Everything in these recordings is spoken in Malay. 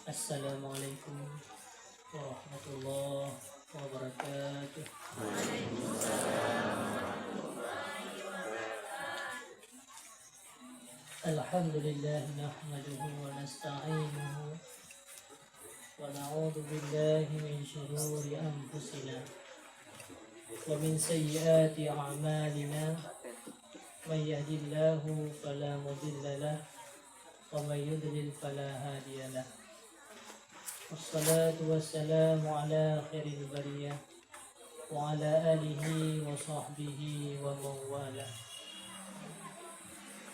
Assalamualaikum warahmatullahi wabarakatuh. Alhamdulillah nahmaduhu wa nasta'inuhu wa na'udzu billahi min shururi anfusina wa min sayyiati a'malina. Man yahdihillahu fala mudilla lahu wa man yudlil fala hadiya lahu. Wassalatu wassalamu ala khairil bariyah wa ala alihi wa sahbihi wa mawala.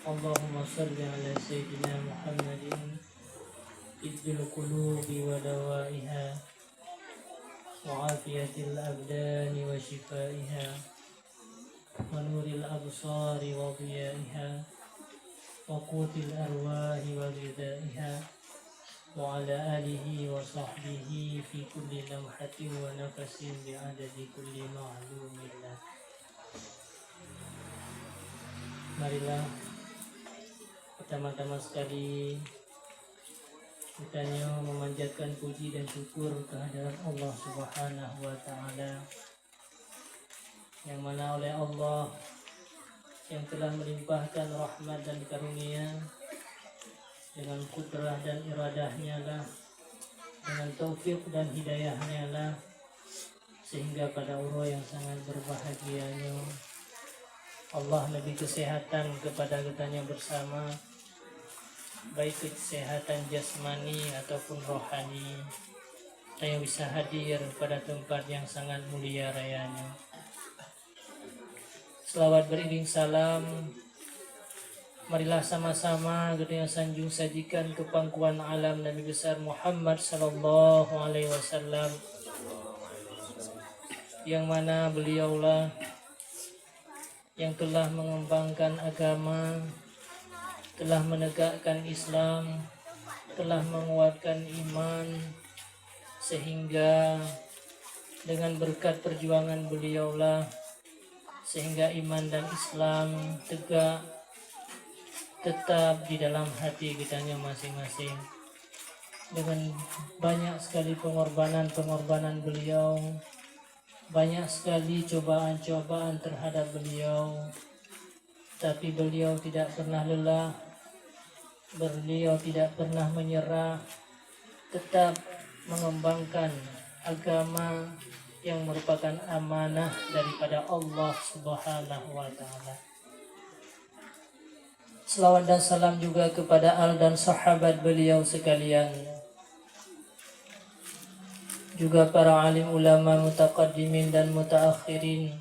Allahumma salli ala sayyidina Muhammadin ibbil qulubi wa dawaiha wa afiyatil abdani wa shifaiha wa nuril absari wa diyaiha wa qutil arwahi wa ghidaiha wa ala alihi wa sahbihi fi kulli lamhatin wa nafasin bi'adadi kulli ma'lumin lah. Marilah pertama-tama sekali kita memanjatkan puji dan syukur kehadirat Allah Subhanahu wa Ta'ala, yang mana oleh Allah yang telah melimpahkan rahmat dan karunia dengan kudrah dan iradahnya lah, dengan taufik dan hidayahnya lah, sehingga pada urus yang sangat berbahagianya Allah lebih kesehatan kepada kitanya bersama, baik kesehatan jasmani ataupun rohani, yang bisa hadir pada tempat yang sangat mulia rayanya. Selawat beriring salam, marilah sama-sama kita sanjung sajikan ke pangkuan alam Nabi besar Muhammad sallallahu alaihi wasallam, yang mana beliaulah yang telah mengembangkan agama, telah menegakkan Islam, telah menguatkan iman, sehingga dengan berkat perjuangan beliaulah sehingga iman dan Islam tegak tetap di dalam hati kitanya masing-masing. Dengan banyak sekali pengorbanan beliau, banyak sekali cobaan-cobaan terhadap beliau, tapi beliau tidak pernah lelah, beliau tidak pernah menyerah, tetap mengembangkan agama yang merupakan amanah daripada Allah Subhanahu wa Ta'ala. Selawat dan salam juga kepada al dan sahabat beliau sekalian, juga para alim ulama mutaqaddimin dan mutaakhirin.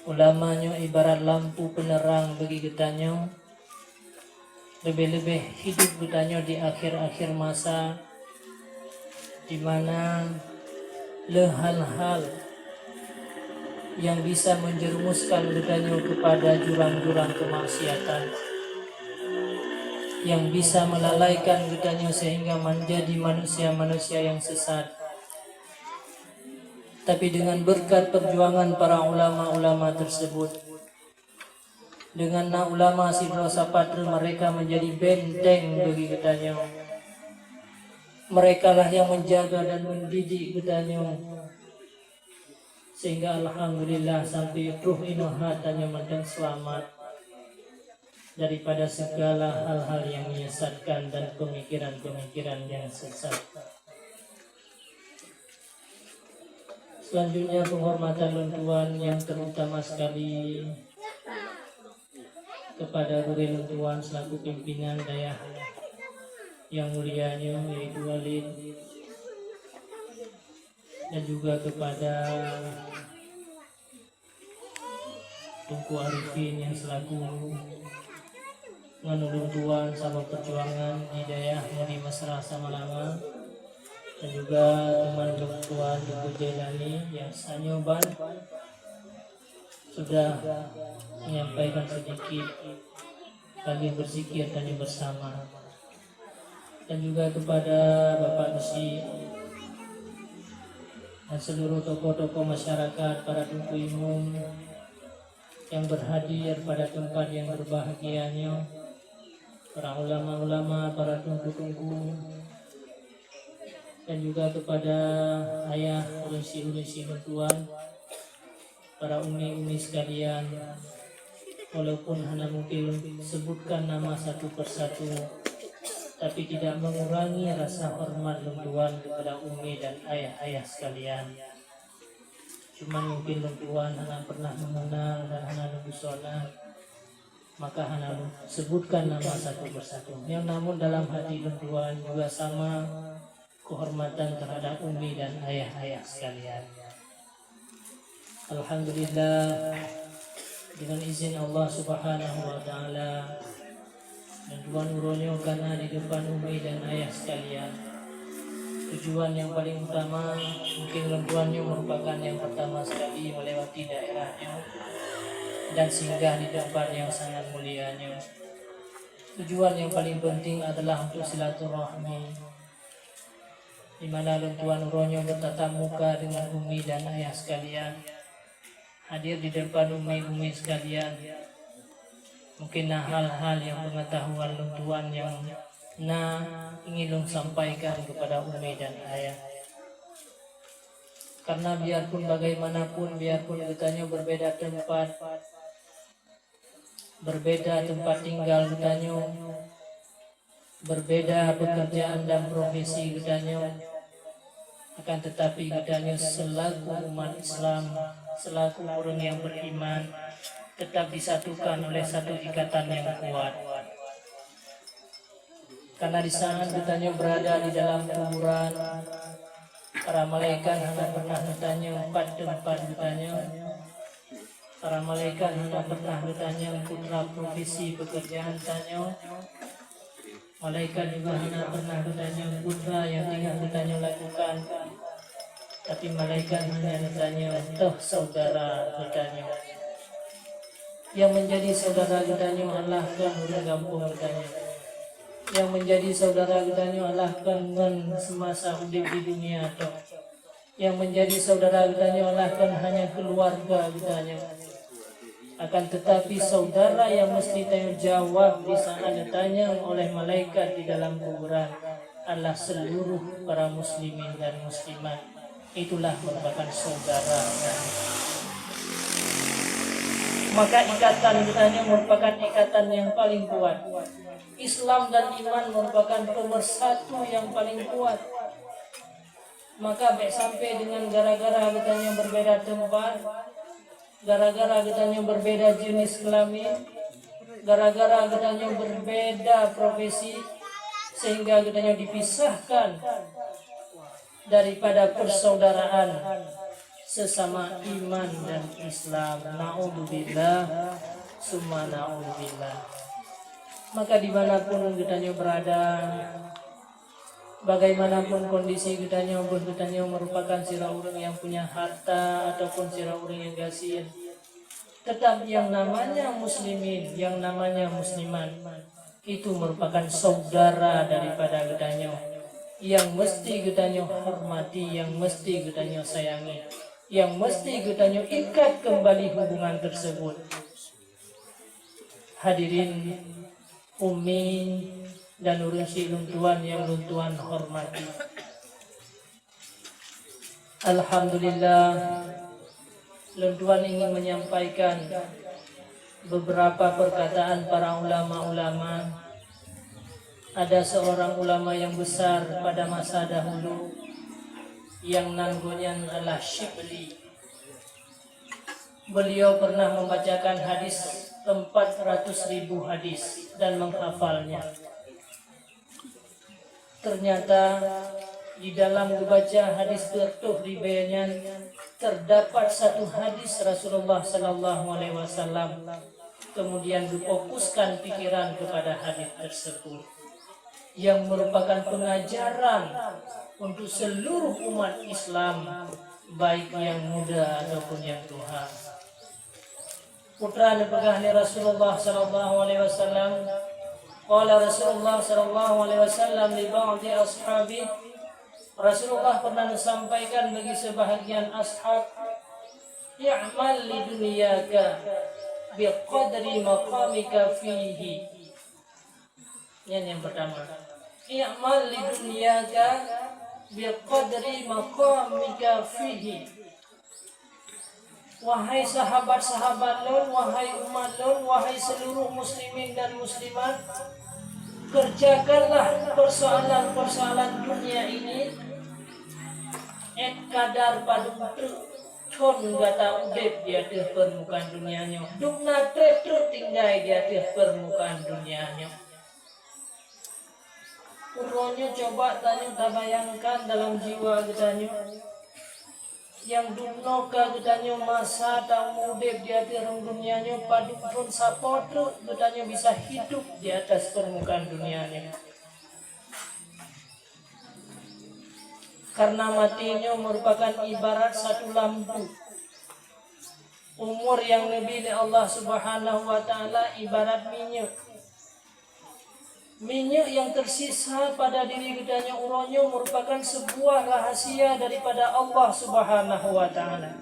Ulamanya ibarat lampu penerang bagi kitanya, lebih-lebih hidup kitanya di akhir-akhir masa, di mana hal-hal yang bisa menjerumuskan kitanya kepada jurang-jurang kemaksiatan, yang bisa melalaikan kitanya sehingga menjadi manusia-manusia yang sesat. Tapi dengan berkat perjuangan para ulama-ulama tersebut, dengan ulama si Rosa Patra, mereka menjadi benteng bagi kitanya. Mereka lah yang menjaga dan mendidik kitanya, sehingga alhamdulillah sampai ruh inohatanya menang selamat daripada segala hal-hal yang menyesatkan dan pemikiran-pemikiran yang sesat. Selanjutnya penghormatan luntuan yang terutama sekali kepada Guru Luntuan selaku pimpinan dayah yang mulianya yaitu Walid, dan juga kepada Tunku Arifin yang selaku menulung tuan sama perjuangan di dayah Muri Mesra Samalama, dan juga teman Tuan Tunku Jailani yang sanyoban sudah menyampaikan sedikit bagi berzikir tadi bersama, dan juga kepada Bapak Besi dan seluruh tokoh-tokoh masyarakat, para tunku umum yang berhadir pada tempat yang berbahagianya, para ulama-ulama, para tungku-tungku, dan juga kepada ayah, urusi tuan, para umi sekalian. Walaupun hanya mungkin sebutkan nama satu persatu, tapi tidak mengurangi rasa hormat tuan kepada umi dan ayah sekalian. Cuma mungkin tuan hanya pernah mengenal dan hanya busona, maka hanya sebutkan nama satu persatu. Yang namun dalam hati tuan juga sama kehormatan terhadap umi dan ayah sekalian. Alhamdulillah, dengan izin Allah Subhanahu wa Ta'ala dan Tuhan uronyo karena di depan umi dan ayah sekalian, tujuan yang paling utama mungkin tuannya merupakan yang pertama sekali melewati daerahnya dan singgah di tempat yang sangat mulianya. Tujuan yang paling penting adalah untuk silaturahmi, di mana tuan uronyo bertatap muka dengan umi dan ayah sekalian, hadir di depan umi sekalian. Mungkin hal-hal yang pengetahuan tuan yang ingin sampaikan kepada umi dan ayah. Karena biarpun bagaimanapun, biarpun katanya berbeda tempat tinggal katanya, berbeda pekerjaan dan profesi katanya, akan tetapi katanya selaku umat Islam, selaku orang yang beriman, tetap disatukan oleh satu ikatan yang kuat. Karena di saat katanya berada di dalam kuburan, para malaikat hanya pernah bertanya empat tempat katanya. Para malaikat hanya pernah bertanya putra profesi pekerjaan tanya. Malaikat juga hanya pernah bertanya putra yang tinggal bertanya lakukan. Tapi malaikat hanya bertanya toh saudara bertanya. Yang menjadi saudara bertanya Allah kan orang kampung bertanya. Yang menjadi saudara bertanya Allah kan semasa hidup di dunia toh. Yang menjadi saudara bertanya Allah kan hanya keluarga bertanya. Akan tetapi saudara yang mesti tanya jawab di saat ditanya oleh malaikat di dalam kuburan adalah seluruh para muslimin dan muslimat. Itulah merupakan saudara. Maka ikatan ditanya merupakan ikatan yang paling kuat. Islam dan iman merupakan pemersatu yang paling kuat. Maka baik sampai dengan gara-gara ditanya berbeda tempat, gara-gara katanya berbeda jenis kelamin, gara-gara katanya berbeda profesi, sehingga katanya dipisahkan daripada persaudaraan sesama iman dan Islam. Na'udzubillah, summa na'udzubillah. Maka dimanapun katanya berada, bagaimanapun kondisi katanya merupakan sirah orang yang punya harta ataupun sirah orang yang gasin, tetap yang namanya muslimin, yang namanya musliman itu merupakan saudara daripada katanya, yang mesti katanya hormati, yang mesti katanya sayangi, yang mesti katanya ikat kembali hubungan tersebut. Hadirin umi dan urusi luntuan yang luntuan hormati. Alhamdulillah, luntuan ingin menyampaikan beberapa perkataan para ulama-ulama. Ada seorang ulama yang besar pada masa dahulu yang namanya adalah Syibli. Beliau pernah membacakan hadis 400.000 hadis dan menghafalnya. Ternyata di dalam membaca hadis tertuh ribayanya terdapat satu hadis Rasulullah sallallahu alaihi wasallam. Kemudian difokuskan pikiran kepada hadis tersebut yang merupakan pengajaran untuk seluruh umat Islam, baik yang muda ataupun yang tua. Putra nepegahni Rasulullah sallallahu alaihi wasallam, qala Rasulullah sallallahu alaihi wasallam li ba'di ashabi, Rasulullah pernah menyampaikan bagi sebahagian ashab, ya'mal li dunyaka biqadri maqamika fihi. Yang pertama, i'mal li dunyaka biqadri maqamika fihi. Wahai sahabat-sahabat lun, wahai umat lun, wahai seluruh muslimin dan muslimat, kerjakanlah persoalan-persoalan dunia ini kadar padung thon gata udep di atas permukaan dunianya. Dukna truk tinggal di atas permukaan dunianya. Uronya coba tanya bayangkan dalam jiwa kitanya. Yang duno ka getanya masa tak mudep di atas dunianya padung pun sapotru getanya bisa hidup di atas permukaan dunianya. Karena matinya merupakan ibarat satu lampu. Umur yang lebih dari Allah Subhanahu wa taala ibarat minyak. Minyak yang tersisa pada diri gedanya uronyo merupakan sebuah rahasia daripada Allah Subhanahu wa taala.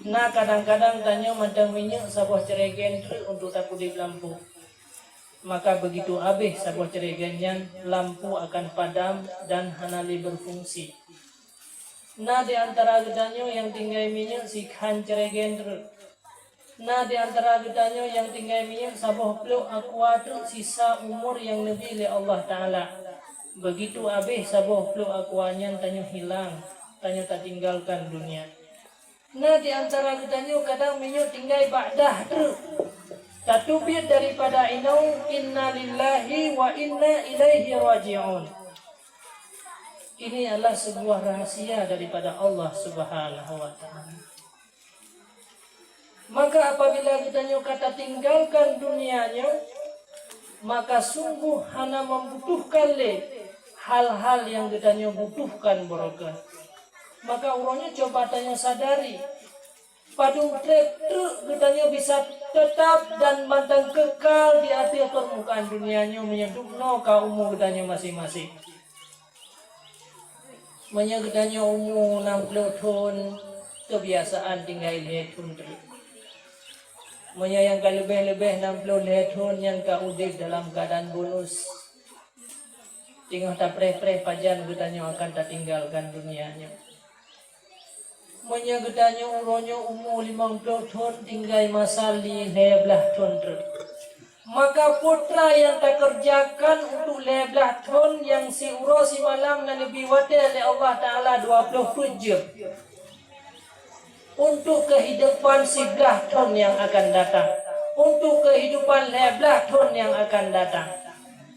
Nah, kadang-kadang tanya mandang minyak sebuah ceregen untuk takudip lampu. Maka begitu habis sebuah ceregennya, lampu akan padam dan hanali berfungsi. Nah, di antara gedanya yang tinggal minyak sikhan ceregen. Nah, di antara gedanya yang tinggal minyak sabah peluk akuat sisa umur yang lebih oleh Allah Ta'ala. Begitu habis sabah peluk akuannya tanya hilang, tanya tak tinggalkan dunia. Nah, di antara gedanya kadang minyak tinggal ba'dah tu. Tatubir daripada inau inna lillahi wa inna ilaihi raji'un. Ini adalah sebuah rahasia daripada Allah Subhanahu wa Ta'ala. Maka apabila kita kata tinggalkan dunianya, maka sungguh hana membutuhkan hal-hal yang kita butuhkan barokah. Maka orangnya coba tanya sadari, padung truk kita bisa tetap dan mantang kekal di atas permukaan dunianya menyedukno kaum kita masing-masing. Menyegedanya umur 60 tahun kebiasaan tinggal lihat terus. Menyayangkan lebih-lebih 60 tahun yang kaudip dalam keadaan bonus. Tinggal tak preh-preh pajan getanya akan tak tinggalkan dunianya. Menyagetanya uronyo umur 50 tahun tinggal masa leblah tahun. Maka putra yang tak kerjakan untuk leblah tahun yang si uro si malam dan lebih wadah oleh Allah Ta'ala 20 jam. Untuk kehidupan 11 tahun yang akan datang, untuk kehidupan 11 tahun yang akan datang.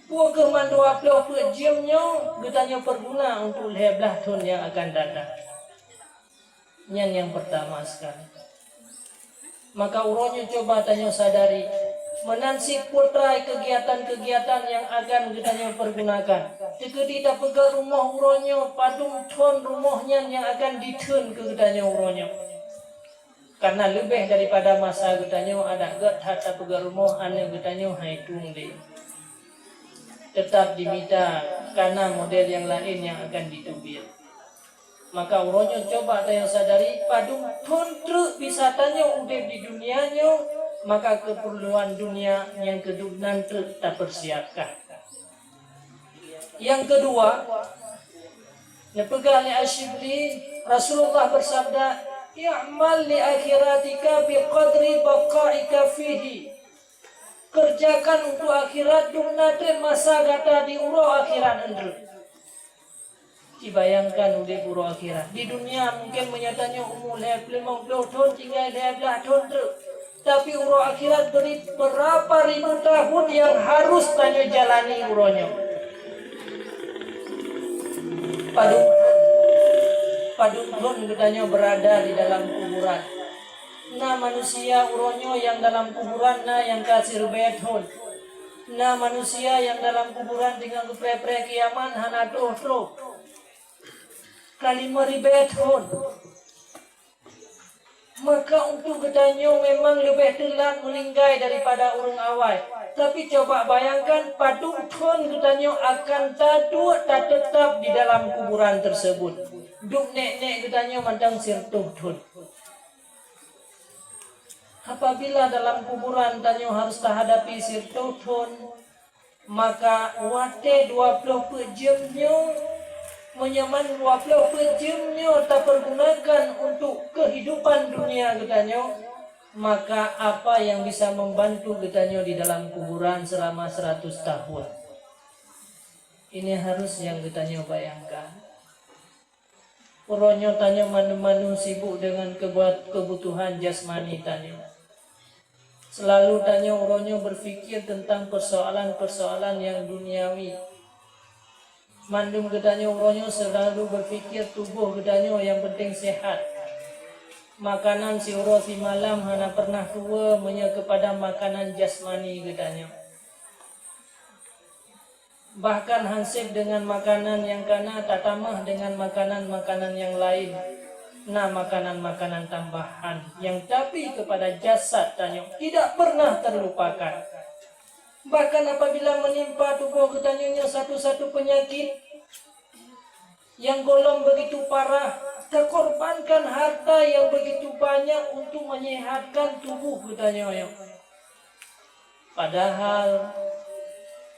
Puakeman 20 jamnya getanya berguna untuk 11 tahun yang akan datang. Yang pertama sekali. Maka uronya coba tanya sadari, menansik putra kegiatan-kegiatan yang akan getanya pergunakan. Jika tidak pegang rumah uronya, padung ton rumahnya yang akan ditun ke getanya uronya. Karena lebih daripada masa getanya ada get harta pegang rumah ane getanya haitung deh. Tetap diminta karena model yang lain yang akan ditubir. Maka uronyo coba tanya sadari padung kontru bisa tanya udah di dunianya, maka keperluan dunia yang kedua nanti tak persiapkan. Yang kedua, nepegali Asyibli Rasulullah bersabda, "I'mal li akhiratika biqadri baqaika fihi." Kerjakan untuk akhirat dumnate masa gata di uro akhirat endru. Dibayangkan udah uro akhirat. Di dunia mungkin menyatanya umur 50 tahun tinggal 11 tahun tu. Tapi uro akhirat beri berapa ribu tahun yang harus tanya jalani uronya. Padung katanya berada di dalam kuburan. Nah manusia uronyo yang dalam kuburan yang kasir beton. Nah manusia yang dalam kuburan tinggal kepre-pre kiaman hana doh kali beton. Maka untuk katanya memang lebih telat meninggal daripada orang awal. Tapi coba bayangkan padung ton katanya akan tak tetap di dalam kuburan tersebut. Duk nek katanya mandang sirtuh ton. Apabila dalam kuburan tanya harus terhadapi sirtuh ton, maka wate 20 jamnya menyaman 20 jamnya tak pergunakan untuk kehidupan dunia katanya, maka apa yang bisa membantu katanya di dalam kuburan selama 100 tahun? Ini harus yang katanya bayangkan. Uronyo tanya manu-manu sibuk dengan kebutuhan jasmani tanya. Selalu tanya uronyo berfikir tentang persoalan-persoalan yang duniawi. Mandum katanya uronyo selalu berfikir tubuh katanya yang penting sehat. Makanan si uro si malam hana pernah tua menye kepada makanan jasmani katanya. Bahkan hansip dengan makanan yang kana tak tamah dengan makanan-makanan yang lain. Nah, makanan-makanan tambahan yang tapi kepada jasad tanya tidak pernah terlupakan. Bahkan apabila menimpa tubuh katanya satu-satu penyakit yang golong begitu parah, terkorbankan harta yang begitu banyak untuk menyehatkan tubuh katanya. Padahal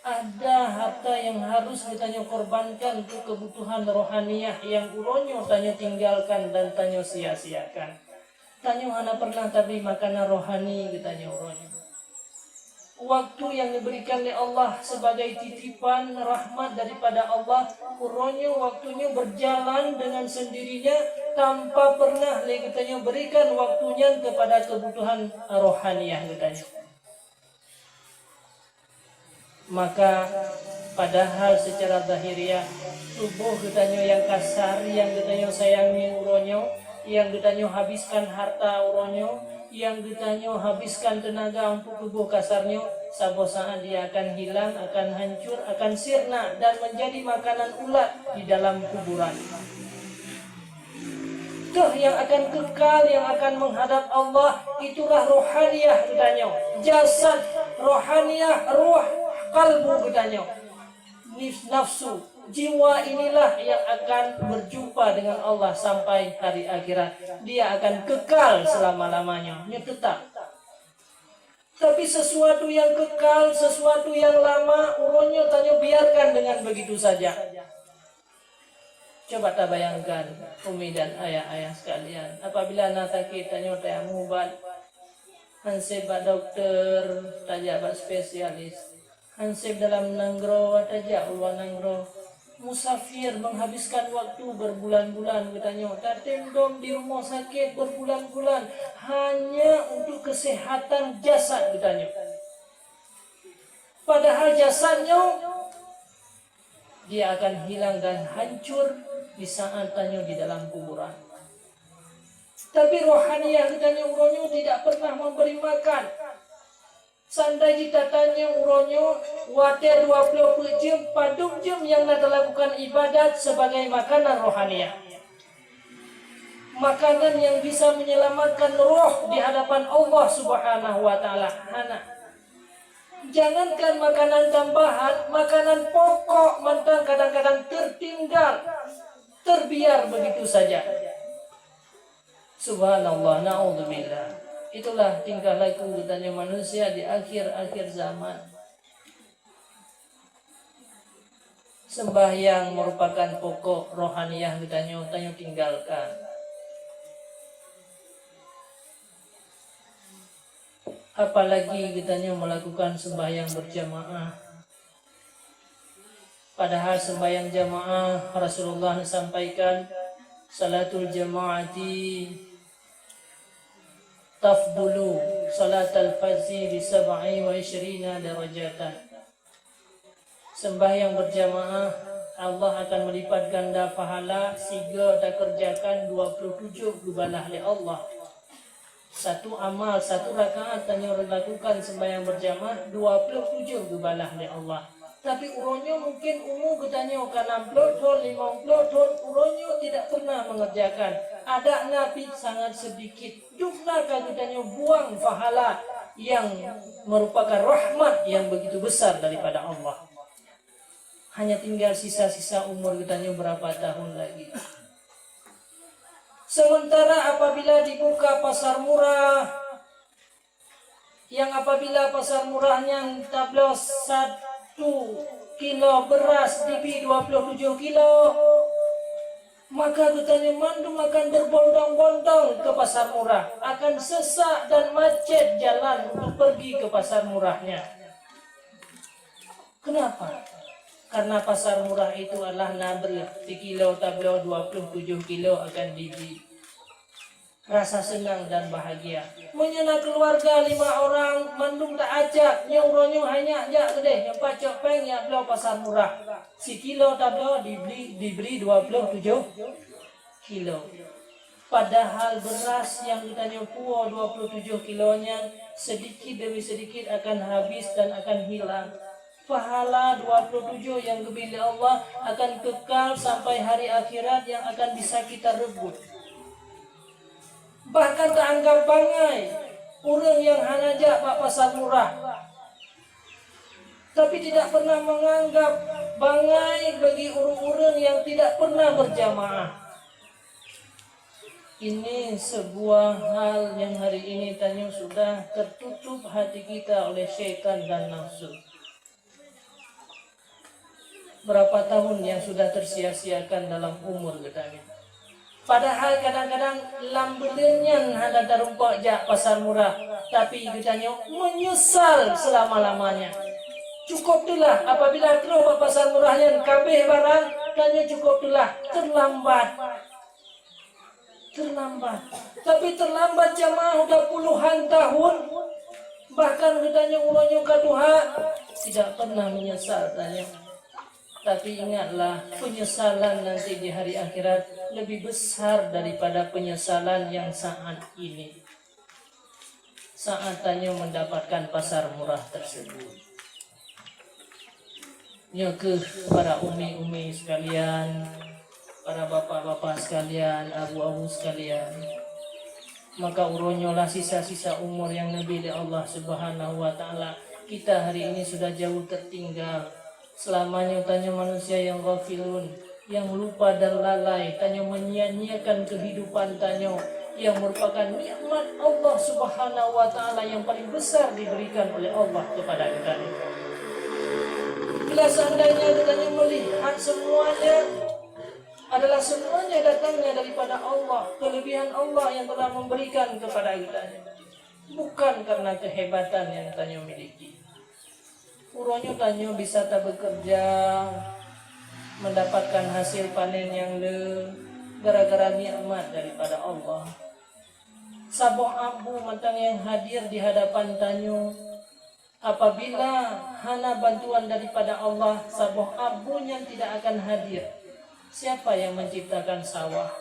ada harta yang harus ditanya korbankan untuk kebutuhan rohaniah yang uronyo tanya tinggalkan dan tanya sia-siakan. Tanya hana pernah tapi makanan rohani katanya uronyo. Waktu yang diberikan oleh Allah sebagai titipan rahmat daripada Allah, uronyo waktunya berjalan dengan sendirinya tanpa pernah katanya berikan waktunya kepada kebutuhan rohaniah katanya. Maka padahal secara zahiriah tubuh katanya yang kasar, yang katanya sayangi uronyo, yang katanya habiskan harta uronyo, yang katanya habiskan tenaga untuk tubuh kasarnya, sabo saat dia akan hilang, akan hancur, akan sirna dan menjadi makanan ulat di dalam kuburan. Itu yang akan kekal, yang akan menghadap Allah, itulah rohaniah katanya. Jasad, rohaniah, ruh, kalbu katanya. Nafsu, jiwa inilah yang akan berjumpa dengan Allah sampai hari akhirat. Dia akan kekal selama-lamanya, tetap. Tapi sesuatu yang kekal, sesuatu yang lama, uronyo tanya biarkan dengan begitu saja. Coba tak bayangkan umi dan ayah-ayah sekalian, apabila nak sakit tanya tak mubat, hansip bak dokter, tajak bak spesialis, hansip dalam nanggro, tajak luar nanggro, musafir menghabiskan waktu berbulan-bulan katanya, tatendom di rumah sakit berbulan-bulan hanya untuk kesehatan jasad katanya. Padahal jasadnya dia akan hilang dan hancur di saat tanya di dalam kuburan. Tapi rohaniah katanya uronyo tidak pernah memberi makan. Sandai kita tanya uronyo water 20 jam padung jam yang nak lakukan ibadat sebagai makanan rohaniah. Makanan yang bisa menyelamatkan roh di hadapan Allah Subhanahu wa taala. Jangankan makanan tambahan, makanan pokok mentang kadang-kadang tertinggal, terbiar begitu saja. Subhanallah, na'udzubillah. Itulah tingkah laku katanya manusia di akhir-akhir zaman. Sembahyang merupakan pokok rohaniah katanya, tanya tinggalkan. Apalagi katanya melakukan sembahyang berjamaah. Padahal sembahyang jamaah Rasulullah sampaikan salatul jamaati tafdulu salatal fajri bi 27 darajatan. Sembahyang berjamaah Allah akan melipat ganda pahala siga tak kerjakan 27 gubalah oleh Allah. Satu amal, satu rakaat tanya lakukan sembahyang berjamaah 27 gubalah oleh Allah. Tapi uronyo mungkin katanya akan 60 tahun, 50 tahun, uronyo tidak pernah mengerjakan. Ada nabi sangat sedikit. Jumlah katanya buang pahala yang merupakan rahmat yang begitu besar daripada Allah. Hanya tinggal sisa-sisa umur katanya berapa tahun lagi. Sementara apabila dibuka pasar murah, yang apabila pasar murahnya tablos 1 kilo beras DB 27 kilo, maka katanya mandum akan berbondong-bondong ke pasar murah, akan sesak dan macet jalan untuk pergi ke pasar murahnya. Kenapa? Karena pasar murah itu adalah nabri, sekilo tablo 27 kilo akan dibeli. Rasa senang dan bahagia. Menyenang keluarga 5 orang, mandum tak ajak, nyuruhnya hanya ajak gede, yang pacok peng yang belau pasar murah. Sekilo tablo dibeli 27 kilo. Padahal beras yang ditanya puo 27 kilonya sedikit demi sedikit akan habis dan akan hilang. Pahala 27 yang diberi Allah akan kekal sampai hari akhirat yang akan bisa kita rebut. Bahkan tak anggap bangai orang yang hanajak pak pasar murah, tapi tidak pernah menganggap bangai bagi orang-orang yang tidak pernah berjamaah. Ini sebuah hal yang hari ini tanya sudah tertutup hati kita oleh syaitan dan nafsu. Berapa tahun yang sudah tersia-siakan dalam umur kita ini. Padahal kadang-kadang lambelenyan hanya terumpak jak pasar murah, tapi kitanya menyesal selama-lamanya. Cukup itulah apabila terus pasar murahnya kabeh barang, tanya cukup itulah terlambat. Tapi terlambat jamaah udah puluhan tahun, bahkan kitanya ulanya ke Tuhan tidak pernah menyesal tanya. Tapi ingatlah, penyesalan nanti di hari akhirat lebih besar daripada penyesalan yang saat ini. Saat tanya mendapatkan pasar murah tersebut. Ya ke para umi-umi sekalian, para bapak-bapak sekalian, abu-abu sekalian. Maka uronyolah sisa-sisa umur yang Nabi Allah Subhanahu wa Ta'ala. Kita hari ini sudah jauh tertinggal. Selamanya tanya manusia yang ghafilun, yang lupa dan lalai, tanya menyia-nyiakan kehidupan tanya yang merupakan nikmat Allah Subhanahu wa Ta'ala yang paling besar diberikan oleh Allah kepada kita. Bila seandainya kita melihat semuanya adalah semuanya datangnya daripada Allah, kelebihan Allah yang telah memberikan kepada kita, bukan karena kehebatan yang tanya miliki. Uronyo tanyo bisa tak bekerja, mendapatkan hasil panen yang gara-gara nikmat daripada Allah. Saboh abu matang yang hadir di hadapan tanyo, apabila hana bantuan daripada Allah, saboh abu yang tidak akan hadir. Siapa yang menciptakan sawah?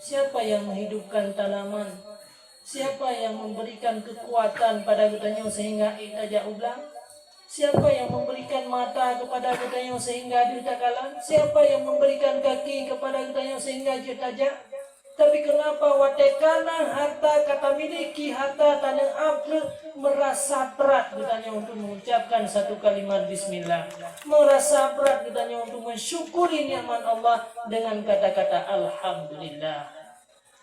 Siapa yang menghidupkan tanaman? Siapa yang memberikan kekuatan pada tanyo sehingga itaja ulang? Siapa yang memberikan mata kepada kita sehingga dia kalah? Siapa yang memberikan kaki kepada kita sehingga dia tajak? Tapi kenapa watekana harta kata miliki harta tanah abdu merasa berat katanya untuk mengucapkan satu kalimat bismillah. Merasa berat katanya untuk mensyukuri nikmat Allah dengan kata-kata alhamdulillah.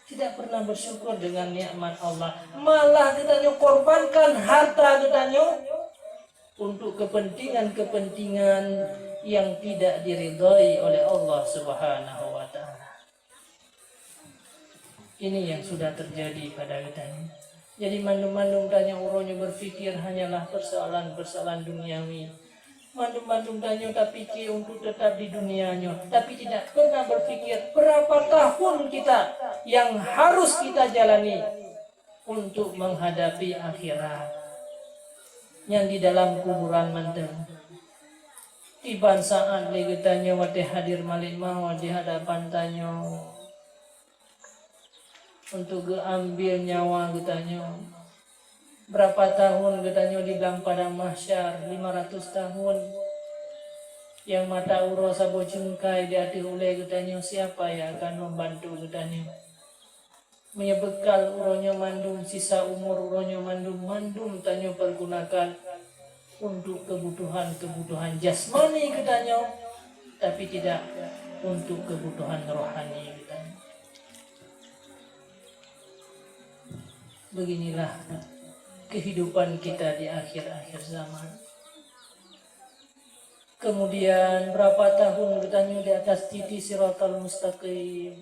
Tidak pernah bersyukur dengan nikmat Allah. Malah katanya korbankan harta katanya untuk kepentingan-kepentingan yang tidak diridhai oleh Allah Subhanahu wa Ta'ala. Ini yang sudah terjadi pada kita ini. Jadi mandum-mandum tanya uronya berfikir hanyalah persoalan-persoalan duniawi. Mandum-mandum tanya tak pikir untuk tetap di dunianya, tapi tidak pernah berfikir berapa tahun kita yang harus kita jalani untuk menghadapi akhirat. Yang di dalam kuburan mandang. Tiban saat lagi tanya wate hadir malik mau di hadapan tanya untuk ambil nyawa katanya. Berapa tahun katanya dibilang pada mahsyar 500 tahun. Yang mata uro sabo cungkai di hati ulai katanya siapa yang akan membantu katanya. Menyebekal uronya mandum sisa umur uronya mandum tanya pergunakan untuk kebutuhan jasmani katanya, tapi tidak untuk kebutuhan rohani katanya. Beginilah kehidupan kita di akhir-akhir zaman. Kemudian berapa tahun katanya di atas titi siratal mustaqim.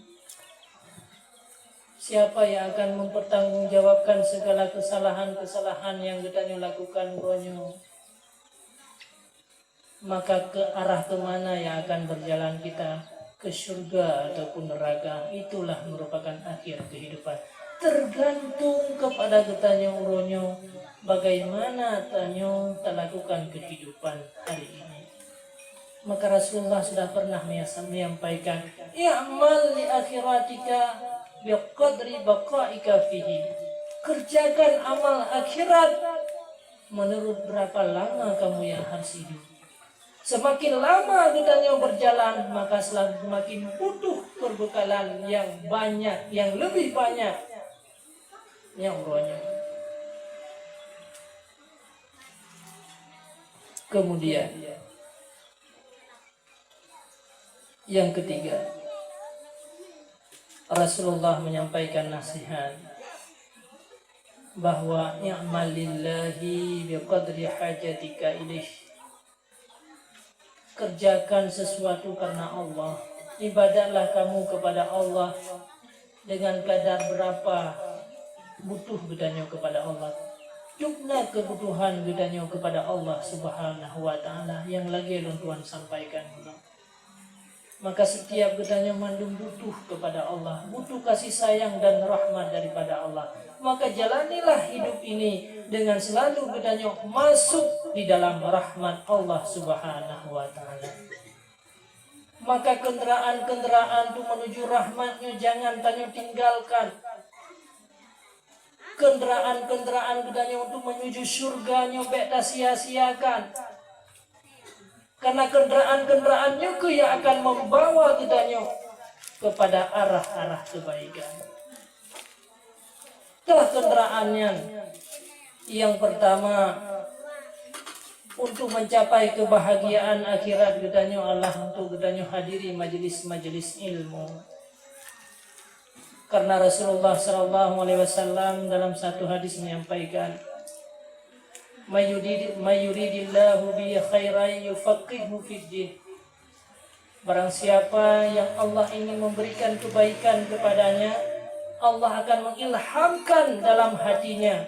Siapa yang akan mempertanggungjawabkan segala kesalahan-kesalahan yang katanya lakukan uronyo? Maka ke arah kemana yang akan berjalan kita? Ke surga ataupun neraka? Itulah merupakan akhir kehidupan. Tergantung kepada katanya uronyo, bagaimana tanyo terlakukan kehidupan hari ini. Maka Rasulullah sudah pernah menyampaikan, i'mal li akhiratika biqadri baqaika fihi. Kerjakan amal akhirat menurut berapa lama kamu yang harus hidup. Semakin lama katanya berjalan, maka semakin butuh perbekalan yang banyak, yang lebih banyak yang uronyo. Kemudian yang ketiga, Rasulullah menyampaikan nasihat bahwa i'mal lillahi biqadri hajatika ilaih. Kerjakan sesuatu karena Allah. Ibadahlah kamu kepada Allah dengan kadar berapa butuh bedanya kepada Allah. Cukuplah kebutuhan bedanya kepada Allah Subhanahu wa taala yang lagi Tuhan sampaikan. Maka setiap bedanya mandung butuh kepada Allah, butuh kasih sayang dan rahmat daripada Allah. Maka jalanilah hidup ini dengan selalu bedanya masuk di dalam rahmat Allah Subhanahu wa taala. Maka kendaraan-kendaraan itu menuju rahmatnya jangan tanya tinggalkan. Kendaraan-kendaraan bedanya untuk menuju surganya beta sia-siakan. Karena kendaraan-kendaraannya yang akan membawa kitanya kepada arah-arah kebaikan. Itulah kendaraannya. Yang pertama, untuk mencapai kebahagiaan akhirat kitanya Allah untuk kitanya hadiri majelis-majelis ilmu. Karena Rasulullah SAW dalam satu hadis menyampaikan, Mayuridillahu bihi khairan yufaqihu fiddin. Barang siapa yang Allah ingin memberikan kebaikan kepadanya, Allah akan mengilhamkan dalam hatinya,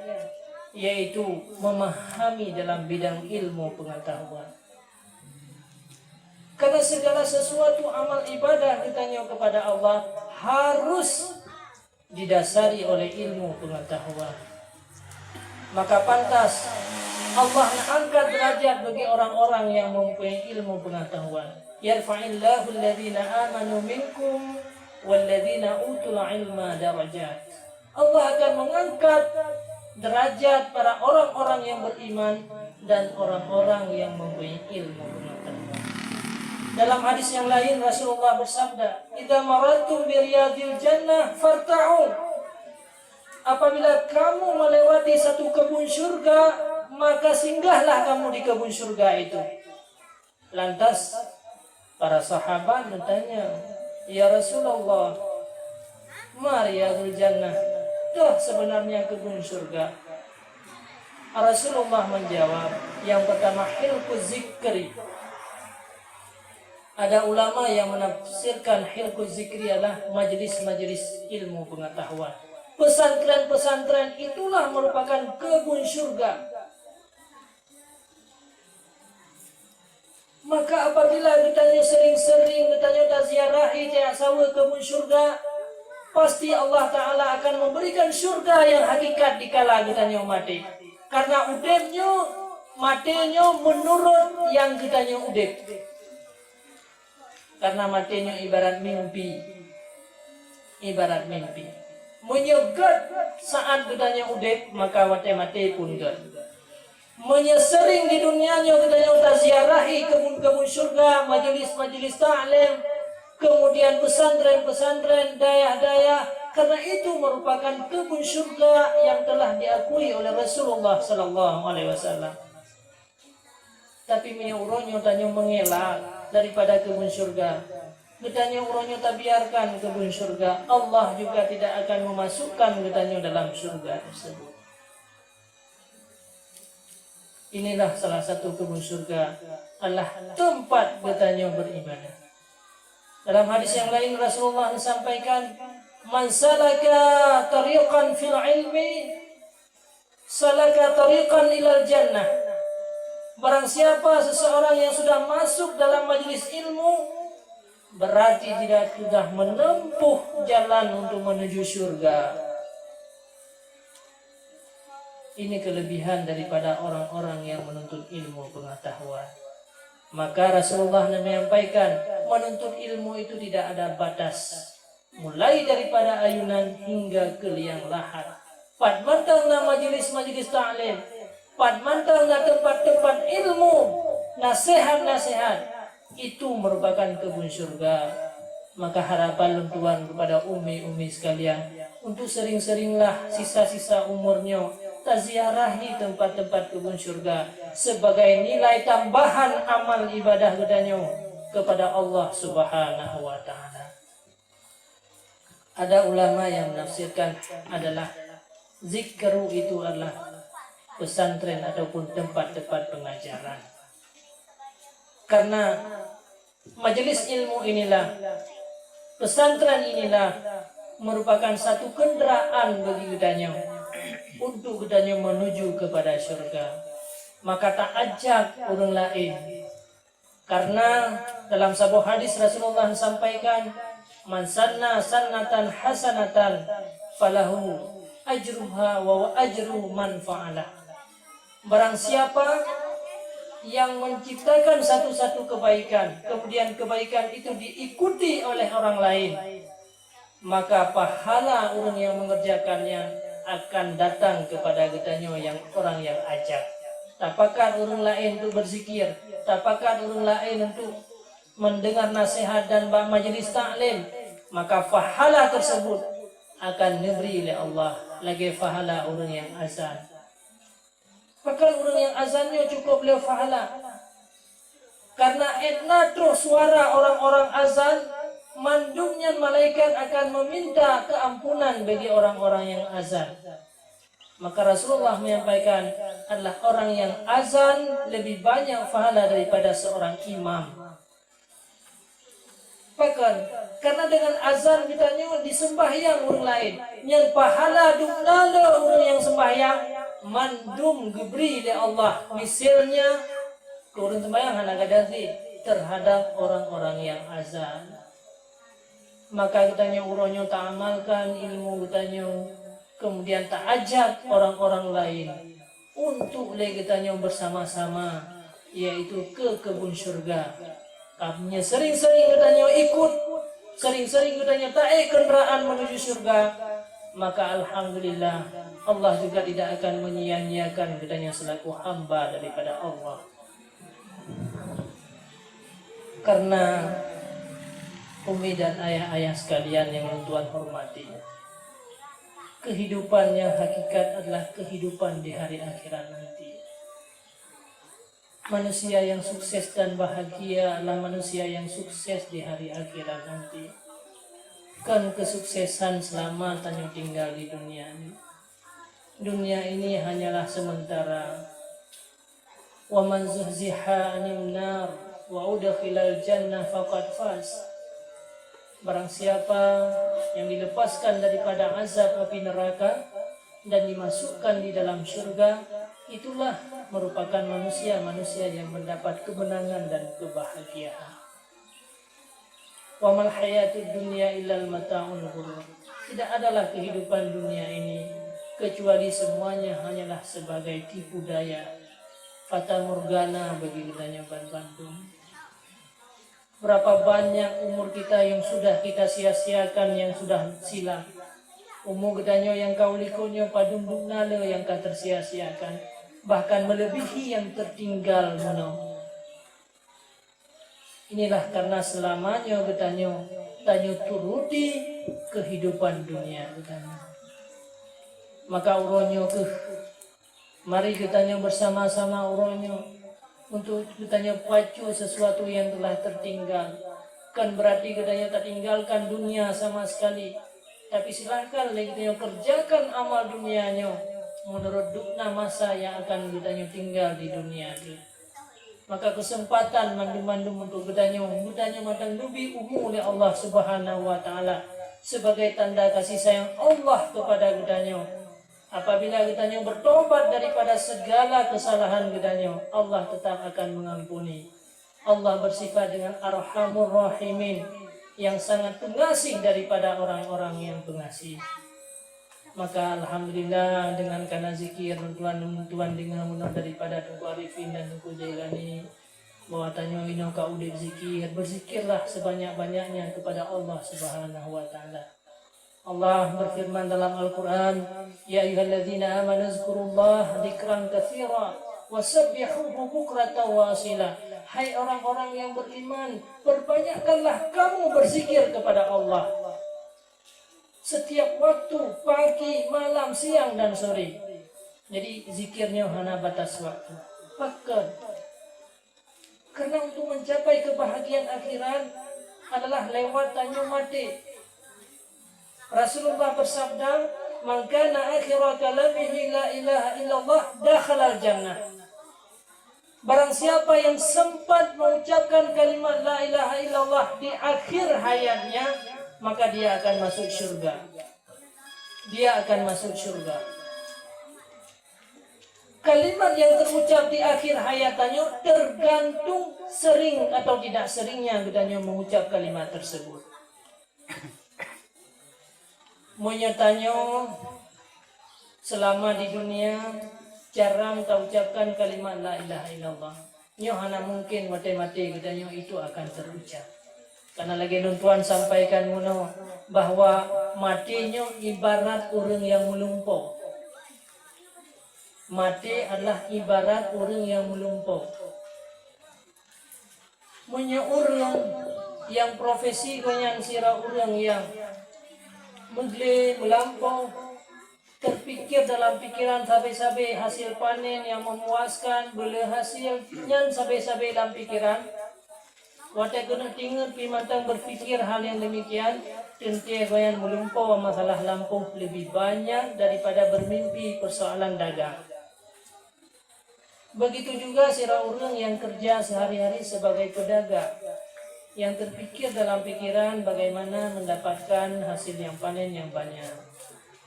yaitu memahami dalam bidang ilmu pengetahuan. Karena segala sesuatu amal ibadah ditanya kepada Allah harus didasari oleh ilmu pengetahuan. Maka pantas Allah angkat derajat bagi orang-orang yang mempunyai ilmu pengetahuan. Yarfa'illahu alladhina amanu minkum walladhina utul ilma darajat. Allah akan mengangkat derajat para orang-orang yang beriman dan orang-orang yang mempunyai ilmu pengetahuan. Dalam hadis yang lain Rasulullah bersabda, "Idza marattum bi riyadil jannah farta'u." Apabila kamu melewati satu kebun surga, maka singgahlah kamu di kebun surga itu. Lantas para sahabat bertanya, "Ya Rasulullah, ma riyadul jannah?" Itu sebenarnya kebun surga. Rasulullah menjawab, yang pertama hilquz zikri. Ada ulama yang menafsirkan hilquz zikri adalah majelis-majelis ilmu pengetahuan. Pesantren-pesantren itulah merupakan kebun surga. Maka apabila ditanya sering-sering, ditanya tak ziarahi, tak sawa kebun surga, pasti Allah Ta'ala akan memberikan surga yang hakikat dikala ditanya mati. Karena udepnya, matinya menurut yang ditanya udep. Karena matinya ibarat mimpi. Ibarat mimpi. Menyegat saat gedanya udep, maka mati pun gad. Menyesering di dunianya gedanya tak ziarahi kebun-kebun surga, majelis-majelis ta'lim, kemudian pesantren-pesantren, daya-daya. Karena itu merupakan kebun surga yang telah diakui oleh Rasulullah SAW. Tapi minyak tanya mengelak daripada kebun surga. Gedanya urangnya tak biarkan kebun surga, Allah juga tidak akan memasukkan gedanya dalam surga tersebut. Inilah salah satu kebun surga, adalah tempat katanya beribadah. Dalam hadis yang lain Rasulullah sampaikan, man salaka tariqan fil ilmi salaka tariqan ilal jannah. Barang siapa seseorang yang sudah masuk dalam majelis ilmu, berarti dia sudah menempuh jalan untuk menuju surga. Ini kelebihan daripada orang-orang yang menuntut ilmu pengetahuan. Maka Rasulullah menyampaikan, menuntut ilmu itu tidak ada batas, mulai daripada ayunan hingga ke liang lahat. Pat mantang na majelis-majelis ta'lim, pat mantang na tempat-tempat ilmu, nasihat-nasihat, itu merupakan kebun surga. Maka harapan Tuhan kepada umi-umi sekalian, untuk sering-seringlah sisa-sisa umurnya taziarahi tempat-tempat kebun surga sebagai nilai tambahan amal ibadah gedanya kepada Allah Subhanahu wa taala. Ada ulama yang menafsirkan adalah zikru itu adalah pesantren ataupun tempat-tempat pengajaran. Karena majelis ilmu inilah, pesantren inilah merupakan satu kendaraan bagi gedanya untuk gedanya menuju kepada syurga. Maka tak ajak orang lain. Karena dalam sebuah hadis Rasulullah sampaikan, man sanna sannatan hasanatan falahu ajruha wa ajru man fa'alah. Barang siapa yang menciptakan satu-satu kebaikan, kemudian kebaikan itu diikuti oleh orang lain, maka pahala orang yang mengerjakannya akan datang kepada gedanya yang orang yang ajak. Tapakan orang lain untuk berzikir, tapakan orang lain untuk mendengar nasihat dan majelis taklim, maka pahala tersebut akan diberi oleh Allah. Lagi pahala orang yang azan. Bahkan orang yang azannya cukup beliau pahala. Karena etna terus suara orang-orang azan, mandumnya malaikat akan meminta keampunan bagi orang-orang yang azan. Maka Rasulullah menyampaikan adalah orang yang azan lebih banyak pahala daripada seorang imam. Bahkan karena dengan azan kitanya disembahyang orang lain, yang pahala dumlala orang yang sembahyang mandum diberi oleh Allah. Misalnya orang sembahyang anak gadasi terhadap orang-orang yang azan. Maka kitanya uronyo tak amalkan ilmu kitanya, kemudian tak ajak orang-orang lain untuk kitanya bersama-sama, yaitu ke kebun surga. Kami sering-sering kitanya ikut, sering-sering kitanya taik kendaraan menuju surga, maka alhamdulillah Allah juga tidak akan menyia-nyiakan kitanya selaku hamba daripada Allah. Karena umi dan ayah-ayah sekalian yang Tuhan hormati, kehidupan yang hakikat adalah kehidupan di hari akhirat nanti. Manusia yang sukses dan bahagia adalah manusia yang sukses di hari akhirat nanti. Kan kesuksesan selama tanya tinggal di dunia ini. Dunia ini hanyalah sementara. Wa man zuhziha 'anil nar wa udkhilal jannah faqad faz. Barang siapa yang dilepaskan daripada azab api neraka dan dimasukkan di dalam surga, itulah merupakan manusia-manusia yang mendapat kemenangan dan kebahagiaan. Wa mal hayatud dunya illal mata'ul ghurur. Tidak adalah kehidupan dunia ini kecuali semuanya hanyalah sebagai tipu daya, fata morgana bagi kitanya Bandung. Berapa banyak umur kita yang sudah kita sia-siakan, yang sudah silam. Umur gedanya yang kau likunyo padundung nala yang kau tersia-siakan, bahkan melebihi yang tertinggal mono. Inilah karena selamanya gedanya tanya turuti kehidupan dunia gedanya. Maka uronyo mari kitanya bersama-sama uronyo untuk kitanya pacu sesuatu yang telah tertinggal. Kan berarti kitanya tak tinggalkan dunia sama sekali, tapi silahkan kitanya kerjakan amal dunianya menurut dukna masa yang akan gudanyo tinggal di dunia ini. Maka kesempatan mandum-mandum untuk gudanyo matang dubi umum oleh Allah Subhanahu wa taala sebagai tanda kasih sayang Allah kepada gudanyo. Apabila gudanyo bertobat daripada segala kesalahan gudanyo, Allah tetap akan mengampuni. Allah bersifat dengan Arhamur Rahimin, yang sangat pengasih daripada orang-orang yang pengasih. Maka alhamdulillah dengan karena zikir tuan dengan munah daripada Tunku Arifin dan Tunku Jailani, bahwa tanyo ino ka udip zikir, berzikirlah sebanyak-banyaknya kepada Allah Subhanahu wa taala. Allah berfirman dalam Al-Qur'an, ya ayyuhalladzina amanu zkurullaha dzikran katsira wasabbihuhu bukratan wa asila. Hai orang-orang yang beriman, perbanyakkanlah kamu berzikir kepada Allah setiap waktu, pagi, malam, siang dan sore. Jadi zikirnya hanya batas waktu. Bahkan karena untuk mencapai kebahagiaan akhirat adalah lewat tanyo mati. Rasulullah bersabda, "Man kana akhiru kalamihi la ilaha illallah dakhala al-jannah." Barang siapa yang sempat mengucapkan kalimat la ilaha illallah di akhir hayatnya, maka dia akan masuk surga. Dia akan masuk surga. Kalimat yang terucap di akhir hayatnya tergantung sering atau tidak seringnya gudanyo mengucap kalimat tersebut. Monyotanyo selama di dunia jarang tak ucapkan kalimat la ilaha illallah. Nyo hana mungkin mati-mati gudanyo itu akan terucap. Karena lagi tuan sampaikan muno bahwa matinya ibarat orang yang melumpuh. Mati adalah ibarat orang yang melumpuh. Punya orang yang profesi yang sira orang yang melampau, terpikir dalam pikiran sabe-sabe hasil panen yang memuaskan, boleh hasilnya sabe-sabe dalam pikiran. Watak kena tinggal pimantang berfikir hal yang demikian, tentu goyan melumpau masalah lampu lebih banyak daripada bermimpi persoalan dagang. Begitu juga sira orang yang kerja sehari-hari sebagai pedagang, yang terpikir dalam pikiran bagaimana mendapatkan hasil yang panen yang banyak,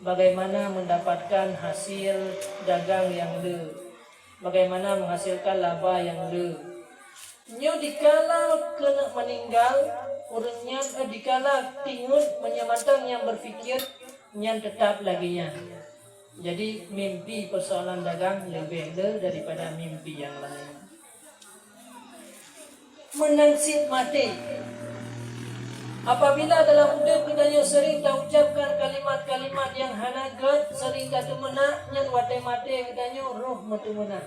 bagaimana mendapatkan hasil dagang yang le, bagaimana menghasilkan laba yang le. Nyo dikala kena meninggal, orangnya dikala tingut menyematang yang berfikir yang tetap laginya. Jadi mimpi persoalan dagang lebih le daripada mimpi yang lain. Menangsit mati. Apabila dalam hidup kita sering tak ucapkan kalimat-kalimat yang hanagat, sering tak temena, yang watai mati kita roh metemena.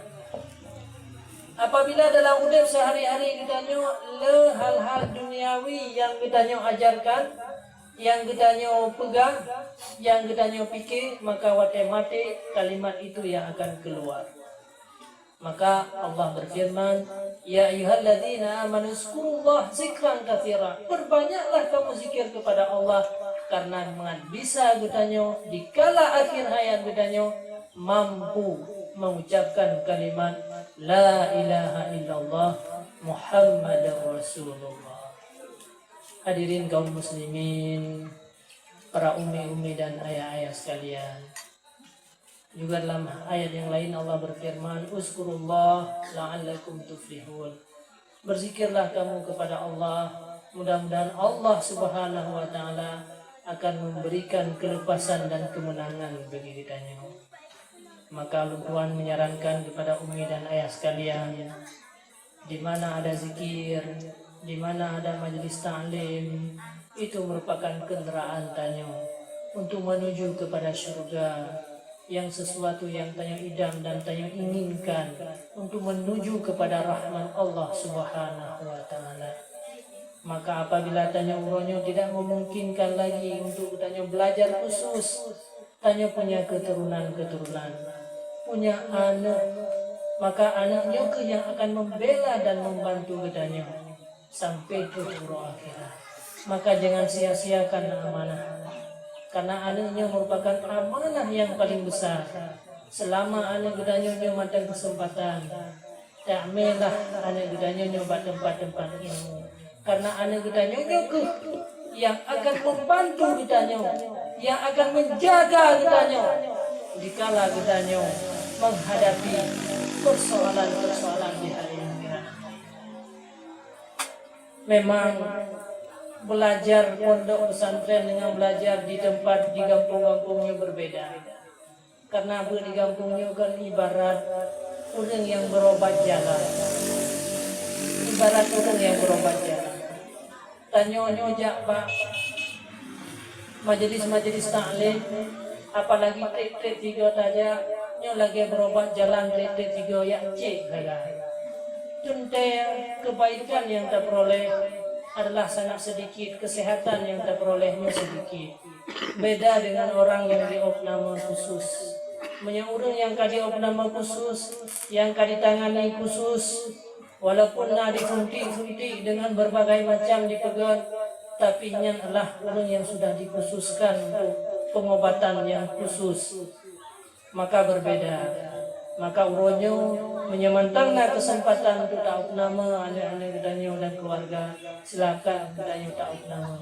Apabila dalam hidup sehari-hari kita le hal-hal duniawi yang kita ajarkan, yang kita pegang, yang kita pikir, maka watai mati kalimat itu yang akan keluar. Maka Allah berfirman, ya ayyuhalladzina amanu zkurullaha dzikran katsira. Perbanyaklah kamu zikir kepada Allah, karena bisa gudanyo dikala akhir hayat gudanyo mampu mengucapkan kalimat la ilaha illallah Muhammadur Rasulullah. Hadirin kaum muslimin, para umi-umi dan ayah-ayah sekalian. Juga dalam ayat yang lain Allah berfirman, "Uzkurullah la'allakum tuflihun." Berzikirlah kamu kepada Allah, mudah-mudahan Allah Subhanahu wa taala akan memberikan kelepasan dan kemenangan bagi kita. Maka Tuhan menyarankan kepada umi dan ayah sekalian, di mana ada zikir, di mana ada majelis ta'lim, itu merupakan kendaraan tanyo untuk menuju kepada surga, yang sesuatu yang tanyo idam dan tanyo inginkan, untuk menuju kepada rahmat Allah Subhanahu wa taala. Maka apabila tanyo uronyo tidak memungkinkan lagi untuk tanyo belajar khusus, tanyo punya keturunan, punya anak, maka anaknya ke yang akan membela dan membantu tanyo sampai ke akhirat. Maka jangan sia-siakan amanah, karena anaknya merupakan amanah yang paling besar. selama ane gedanyo matang kesempatan tak melah ane gedanyo buat tempat-tempat ilmu, karena ane gedanyo ke yang akan membantu gedanyo, yang akan menjaga gedanyo dikala gedanyo menghadapi persoalan-persoalan di hari akhirat. Memang belajar pondok pesantren dengan belajar di tempat di kampung-kampungnya berbeda. Karena di kampungnya kan ibarat orang yang berobat jalan. Ibarat orang yang berobat jalan. Tanyo jak pak majelis-majelis taklim, apalagi trik-trik tiga saja, nyo lagi berobat jalan trik-trik tiga ya cek gala. Tunte kebaikan yang terperoleh adalah sangat sedikit, kesehatan yang terperolehnya sedikit. Beda dengan orang yang di opname khusus. Orang yang kadi opname khusus, yang kadi tangani khusus, walaupun disuntik-suntik dengan berbagai macam dipegang, tapi ini adalah orang yang sudah dikhususkan untuk pengobatan yang khusus. Maka berbeda. Maka uronyo menyemantangna kesempatan untuk tahu nama anak-anak gedanyo dan keluarga, silakan gedanyo tahu nama.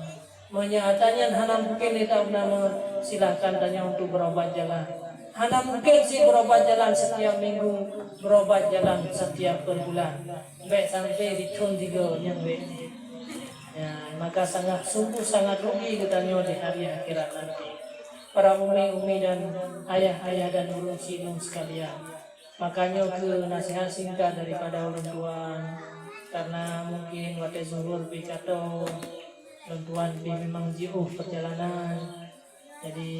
Menyatanya hana mungkin dia tahu nama, silakan tanya untuk berobat jalan. Hana mungkin sih berobat jalan setiap minggu, berobat jalan setiap berbulan. Baik sampai di tahun 3 yang baik. Ya, maka sungguh sangat rugi gedanyo di hari akhirat nanti. Para umi-umi dan ayah-ayah dan ulun-ulun sekalian. Makanya ke nasihat singkat daripada ulun tuan, karena mungkin waktu zuhur berkata ulun tuan memang jauh perjalanan, jadi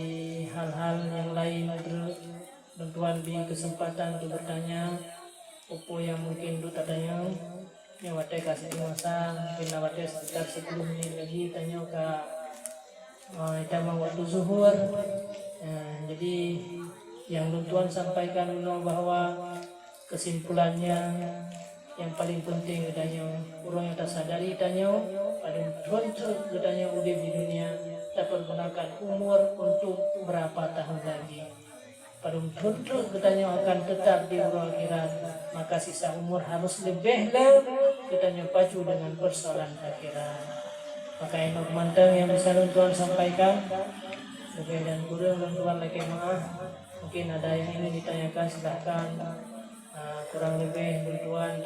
hal-hal yang lain ulun tuan beri kesempatan untuk bertanya apa yang mungkin untuk tanya. Ya waktu kasih masa mungkin waktu sekitar 10 menit lagi tanya ke kita mau waktu zuhur. Jadi yang Tuan sampaikan bahwa kesimpulannya yang paling penting katanya orang yang tak sadari tanya pada contoh katanya udah di dunia tak pergunakan umur untuk berapa tahun lagi. Pada contoh katanya akan tetap di akhirat, maka sisa umur harus lebih katanya pacu dengan persoalan akhirat. Maka yang mantang yang bisa Tuan sampaikan. Oke, dan kurang Tuan lagi maaf. Mungkin ada yang ingin ditanyakan silahkan. Kurang lebih Tuan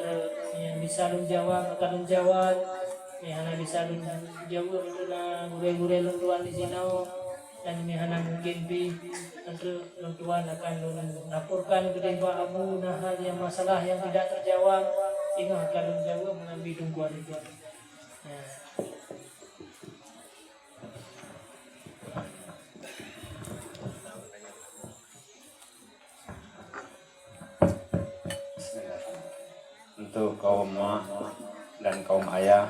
yang bisa jawab akan menjawab. Yang bisa jawab gure-gure Tuan di sini. Dan yang mungkin Tuan akan laporkan kepada Pak Abu hal yang masalah yang tidak terjawab. Tinggal akan menjawab mengambil tungguan itu. Untuk kaum mak dan kaum ayah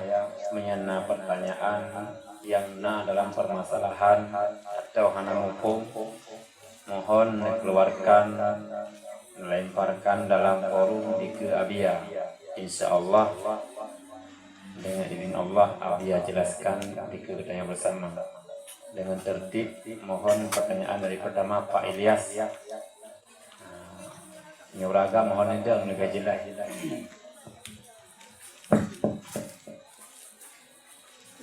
menyana pertanyaan yang dalam permasalahan atau hana mumpung, mohon keluarkan melemparkan dalam forum di ke Abia. Insyaallah dengan izin Allah Abia jelaskan di kegiatan bersama dengan tertib. Mohon pertanyaan dari pertama Pak Ilyas. Nyuraga mohon itu negajilah.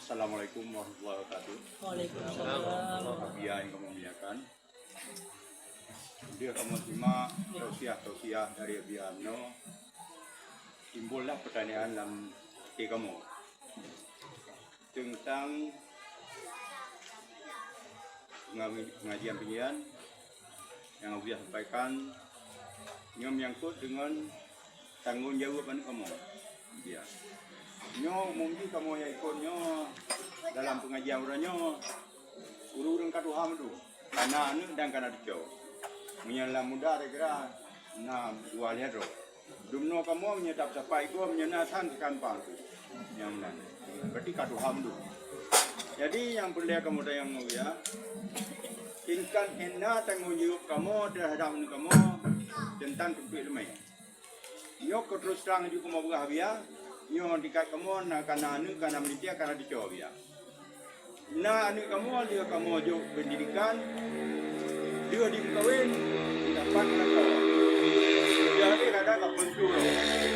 Assalamualaikum warahmatullahi wabarakatuh. Waalaikumsalam. Abia yang kamu muliakan. Dia kamu terima tausiah dari Abia Amno. Timbullah pertanyaan dalam hati kamu tentang pengajian yang Abia sampaikan yang menyangkut dengan tanggungjawab kamu. Ya. Nyo mungkin kamu yang ikutnya dalam pengajian orangnya urang katuham tu karena anu dan karena dijo menyala muda kira na dua lihat ro dumno kamu menyetap sampai itu menyenasan kan pang yang nan berarti katuham tu. Jadi yang perlu kamu yang ya tingkat hendak tanggungjawab kamu terhadap kamu tentang topik lemai. Yo terus terang juga mau berhabia. Nyo dikat kamu na kana anu kana militia kana dicoba ya. Na anu kamu dia kamu jo pendidikan dia dikawin dapat kau. Jadi ada kapal tu,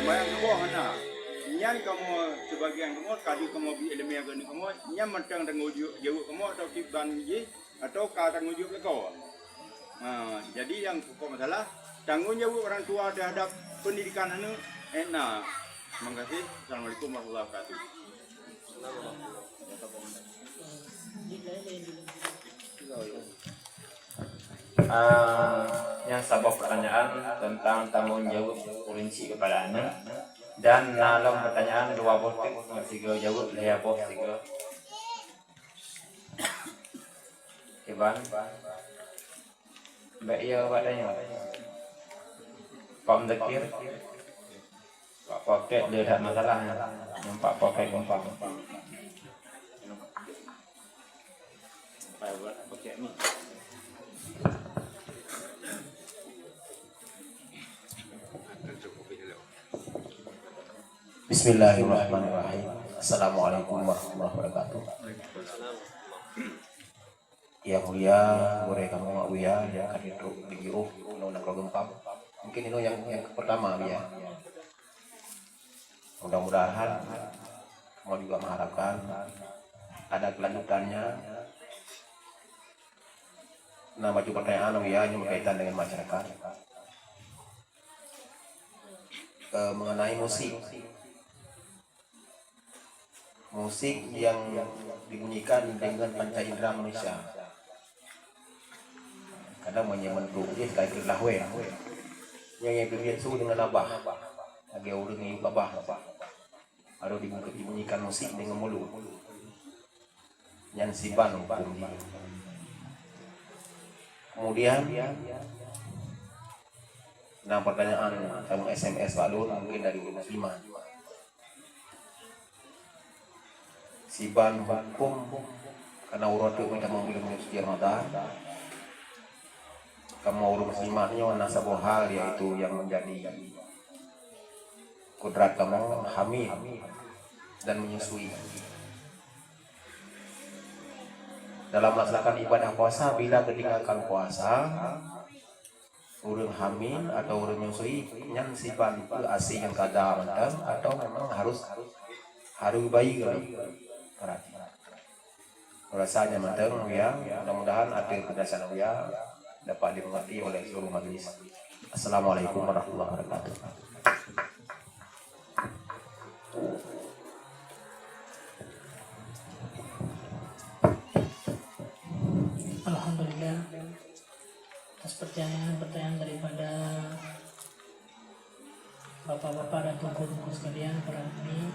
bayang kau mana? Nyan kamu sebagian kamu kadi kamu bi elemen agak kamu nyan macam tanggung jawab kamu atau tiban je atau kata tanggung jawab kau. Jadi yang pokok masalah tanggung jawab orang tua terhadap pendidikan anu enak. Terima kasih. Assalamualaikum warahmatullahi wabarakatuh. Yang sabab pertanyaan tentang tanggung jawab rinci kepada anak dan dalam pertanyaan dua botik masih jawab leh apa tiga Iban baik ya padanya pam dekir Pak Poket dia tak masalah yang Pak Poket gampang buat Poket ni Bismillahirrahmanirrahim. Assalamualaikum warahmatullahi wabarakatuh. Yang mulia, boleh kamu mak buya yang akan duduk di giruh undang-undang program PAM. Mungkin itu yang pertama ya. Mudah-mudahan kamu juga mengharapkan ada kelanjutannya. Nah, baju pertanyaan ya yang berkaitan dengan masyarakat mengenai musik yang dibunyikan dengan panca indera manusia. Kadang menyementuk dia sekali kerlahwe yang berbiat suhu dengan abah lagi urung iu abah ada dibunyikan musik dengan mulut yang siban kemudian nah pertanyaan kamu SMS balun mungkin dari muslimah siban hukum karena urut itu macam mengirim sejarah Ramadan kamu urut muslimahnya nasabul hal yaitu yang menjadi kodrat kamu hamil dan menyusui dalam melaksanakan ibadah puasa bila ketinggalkan puasa urang hamil atau urang menyusui nyan siban asi yang kada mantan atau memang harus bayi rasanya matang ya. Mudah-mudahan arti penjelasan ya dapat dimengerti oleh seluruh majelis. Assalamualaikum warahmatullahi wabarakatuh. Alhamdulillah atas pertanyaan daripada bapak-bapak dan tuan-tuan sekalian para ini.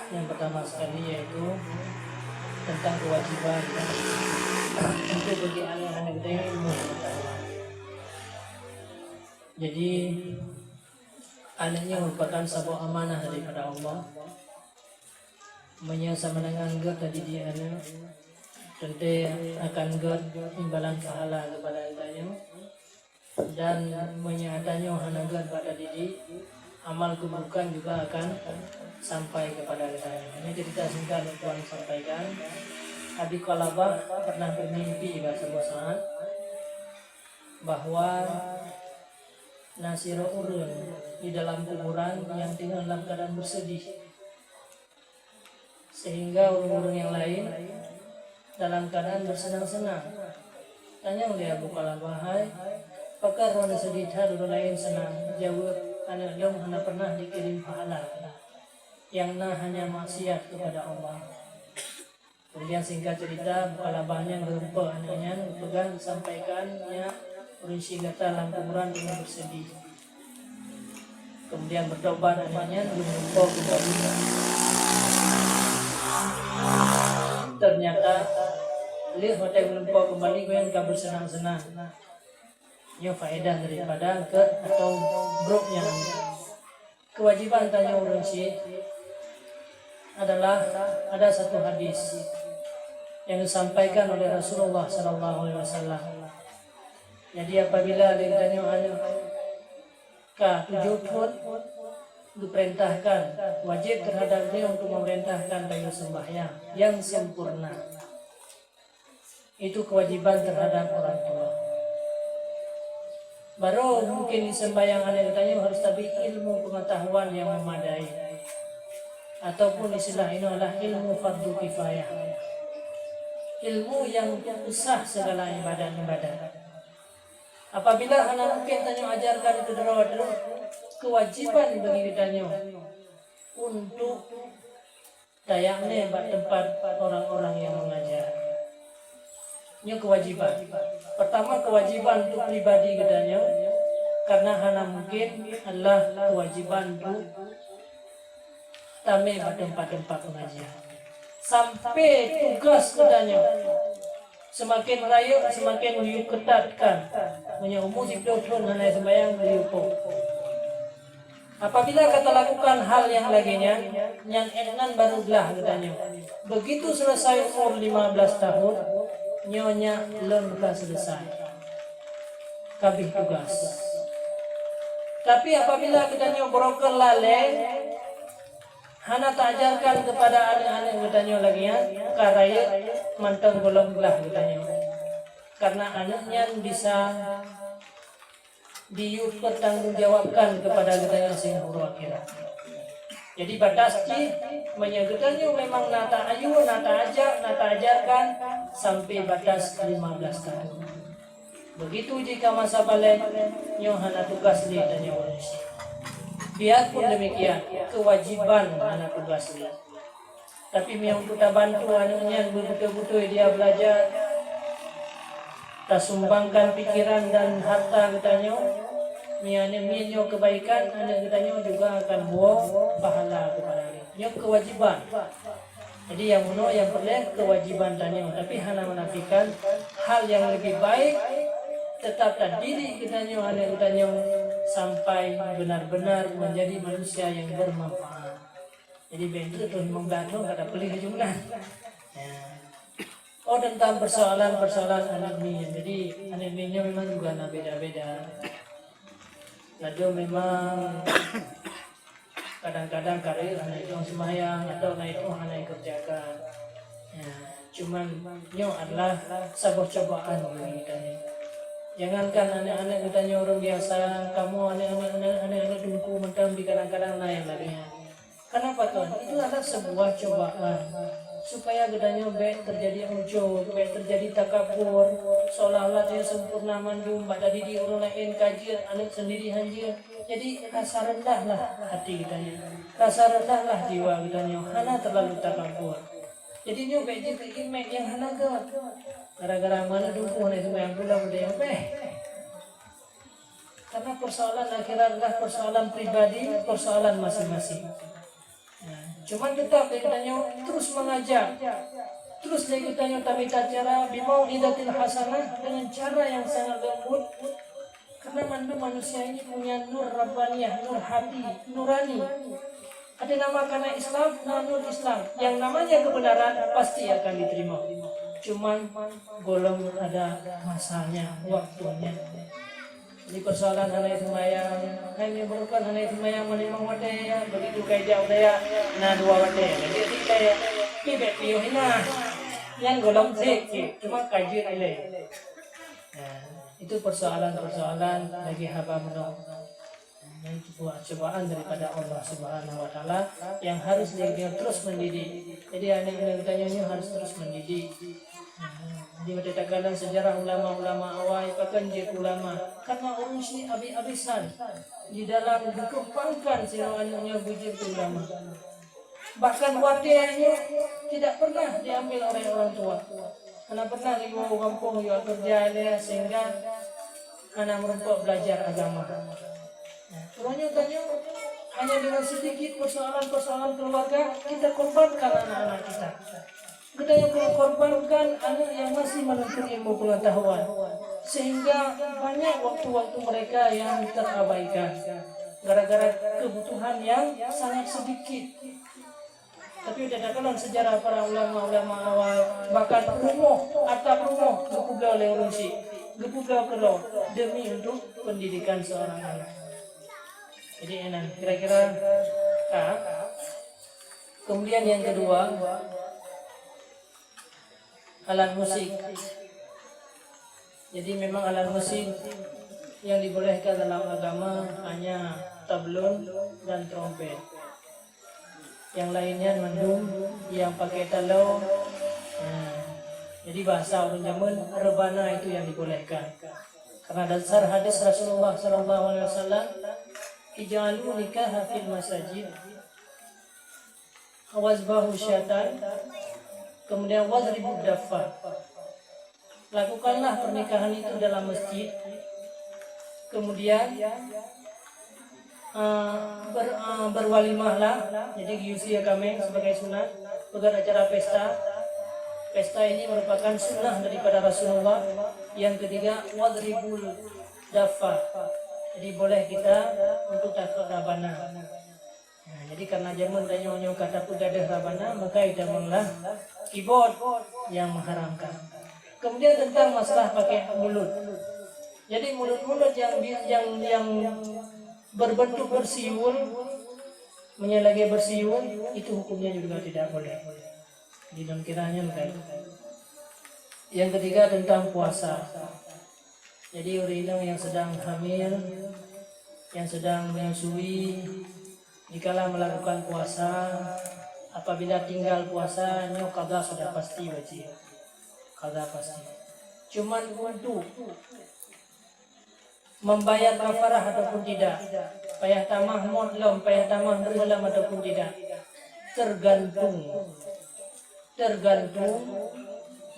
Yang pertama sekali yaitu tentang kewajiban untuk bagi anak-anak kita ilmu pengetahuan. Jadi anaknya merupakan sebuah amanah daripada Allah. Menyasa menangan God tadi dia anak tentu akan God imbalan pahala kepada anaknya dan menyatanya anak God pada diri amal keburukan juga akan sampai kepada kita. Ini cerita singkat yang Tuhan sampaikan. Abi Qalabah pernah bermimpi pada sebuah saat bahwa nasiro urun di dalam kuburan yang tinggal dalam keadaan bersedih, sehingga urun-urun yang lain dalam keadaan bersenang-senang. Tanya dia Abu Qalabah, hai, pakar orang sedih urun lain senang. Jawab, anak dong hanya pernah dikirim pahala yang hanya maksiat kepada Allah. Kemudian singkat cerita Qalabahnya berupa anaknya pegang disampaikannya rinci kata dalam kuburan dengan bersedih. Kemudian bertobat anaknya berupa kembali. Ternyata lihat hotel berupa kembali yang gak bersenang-senang. Ini faedah daripada atau grupnya. Kewajiban tanya orang Syekh adalah ada satu hadis yang disampaikan oleh Rasulullah SAW. Jadi apabila ditanya anak ke-7 diperintahkan wajib terhadap dia untuk memerintahkan tayu sembahyang yang sempurna. Itu kewajiban terhadap orang tua. Baru mungkin sembahyang anak katanya harus tapi ilmu pengetahuan yang memadai, ataupun istilah ini adalah ilmu fardu kifayah, ilmu yang usah segala ibadah. Apabila anak mungkin tanya ajarkan kedua kewajiban bagi kitanya untuk dayaknya buat tempat orang-orang yang mengajar. Ini kewajiban. Pertama kewajiban untuk pribadi katanya, karena hana mungkin adalah kewajiban untuk tame pada tempat-tempat pengajian. Sampai tugas katanya semakin raya semakin liu ketatkan. Punya umur 10 tahun hana sembahyang liu po. Apabila kata lakukan hal yang laginya, yang enan barulah katanya. Begitu selesai umur 15 tahun, nyonya lemah selesai kabih tugas. Tapi apabila katanya broker lalai, hana tak ajarkan kepada anak-anak katanya lagi ya, karaya mantang golong belah katanya. Karena anaknya bisa dipertanggungjawabkan kepada katanya sing huru akhirat. Jadi batas ci menyebutnya memang nata ayu, nata ajak, nata ajarkan sampai batas 15 tahun. Begitu jika masa balik nyohana tugas li dan nyohana. Biarpun demikian kewajiban anak tugas li. Tapi yang kita bantu anaknya betul-betul dia belajar, tak sumbangkan pikiran dan harta katanya. Minyo kebaikan anak kitanya juga akan buah pahala kepada dia. Kewajiban. Jadi yang menurut yang perlu kewajiban tanya, tapi hana menafikan hal yang lebih baik tetap terdidik kitanya anak kitanya sampai benar-benar menjadi manusia yang bermanfaat. Jadi bentuk tu membantu kada beli jumlah. Oh tentang persoalan anak ini. Jadi anak ini memang juga beda-beda. Lalu memang kadang-kadang karir anak itu sembahyang atau anak itu anak kerjakan. Ya, cuman nyo adalah sebuah cobaan bagi kita. Jangankan anak-anak kita orang biasa, kamu anak-anak dengku mentang di kadang-kadang naik lagi. Kenapa tuan? Itu adalah sebuah cobaan supaya gedanya baik terjadi ujub, baik terjadi takabur, seolah-olah dia sempurna mandum, tadi di orang lain kajian, anak sendiri hanjir. Jadi rasa rendahlah hati kitanya, rasa rendahlah jiwa kitanya, hana terlalu takabur. Jadi nyo baik dia imek yang hana ke, gara-gara mana dukung itu yang pulang dia karena persoalan akhirat adalah persoalan pribadi, persoalan masing-masing. Cuman tetap kitanya terus mengajak, terus kitanya tamita cara bimau idatil hasanah dengan cara yang sangat lembut. Karena manusia ini punya nur rabbaniyah, nur hati, nurani. Ada nama karena Islam, nur Islam. Yang namanya kebenaran pasti akan diterima. Cuman golong ada masanya, waktunya. Di persoalan anak sembahyang, hanya berupan anak sembahyang menimang wate ya, begitu kayak jauh daya, nah dua wate, jadi kayak pibet piohina, yang golong sih, cuma kaji ile. Nah, itu persoalan bagi hamba menolak. Yang sebuah cobaan daripada Allah Subhanahu Wa Taala yang harus dia terus mendidik. Jadi anak-anak kitanya harus terus mendidik. Di menceritakan sejarah ulama-ulama awal bahkan dia ulama karena orang ini habis-habisan di dalam dikembangkan anaknya bujur ulama. Bahkan wadiahnya tidak pernah diambil oleh orang tua. Karena pernah dibawa kampung juga kerja dia sehingga anak mereka belajar agama. Turunnya tanya hanya dengan sedikit persoalan-persoalan keluarga kita korbankan anak-anak kita. Kita yang korbankan anak yang masih menuntut ilmu pengetahuan sehingga banyak waktu-waktu mereka yang terabaikan gara-gara kebutuhan yang sangat sedikit. Tapi udah dalam sejarah para ulama-ulama awal bahkan atap rumah gepugau oleh urusi gepugau keluar demi untuk pendidikan seorang anak. Jadi enak kira-kira kemudian yang kedua alat musik Jadi memang alat musik yang dibolehkan dalam agama hanya tablon dan trompet. Yang lainnya mendung, yang pakai talau. Jadi bahasa orang zaman rebana itu yang dibolehkan. Karena dasar hadis Rasulullah SAW, ij'alu nikaha fil masajid, wazbahu syatan, kemudian wazribu daffa. Lakukanlah pernikahan itu dalam masjid, kemudian berwalimahlah, jadi giusia kami sebagai sunat, bukan acara pesta. Pesta ini merupakan sunnah daripada Rasulullah. Yang ketiga, wadribul daffa, jadi boleh kita untuk takut rabana. Nah, jadi karena zaman tanya kata pudadah rabana, maka idamlah keyboard yang mengharamkan. Kemudian tentang masalah pakai mulut. Jadi mulut-mulut yang berbentuk bersiul, menyelagi bersiul, itu hukumnya juga tidak boleh. Di dalam kiranya kan. Yang ketiga tentang puasa. Jadi orang yang sedang hamil, yang sedang menyusui, jikalau melakukan puasa, apabila tinggal puasanya qada sudah pasti wajib. Qada pasti. Cuman untuk membayar kafarah ataupun tidak, payah tamah modlom, payah tamah berhalam ataupun tidak, tergantung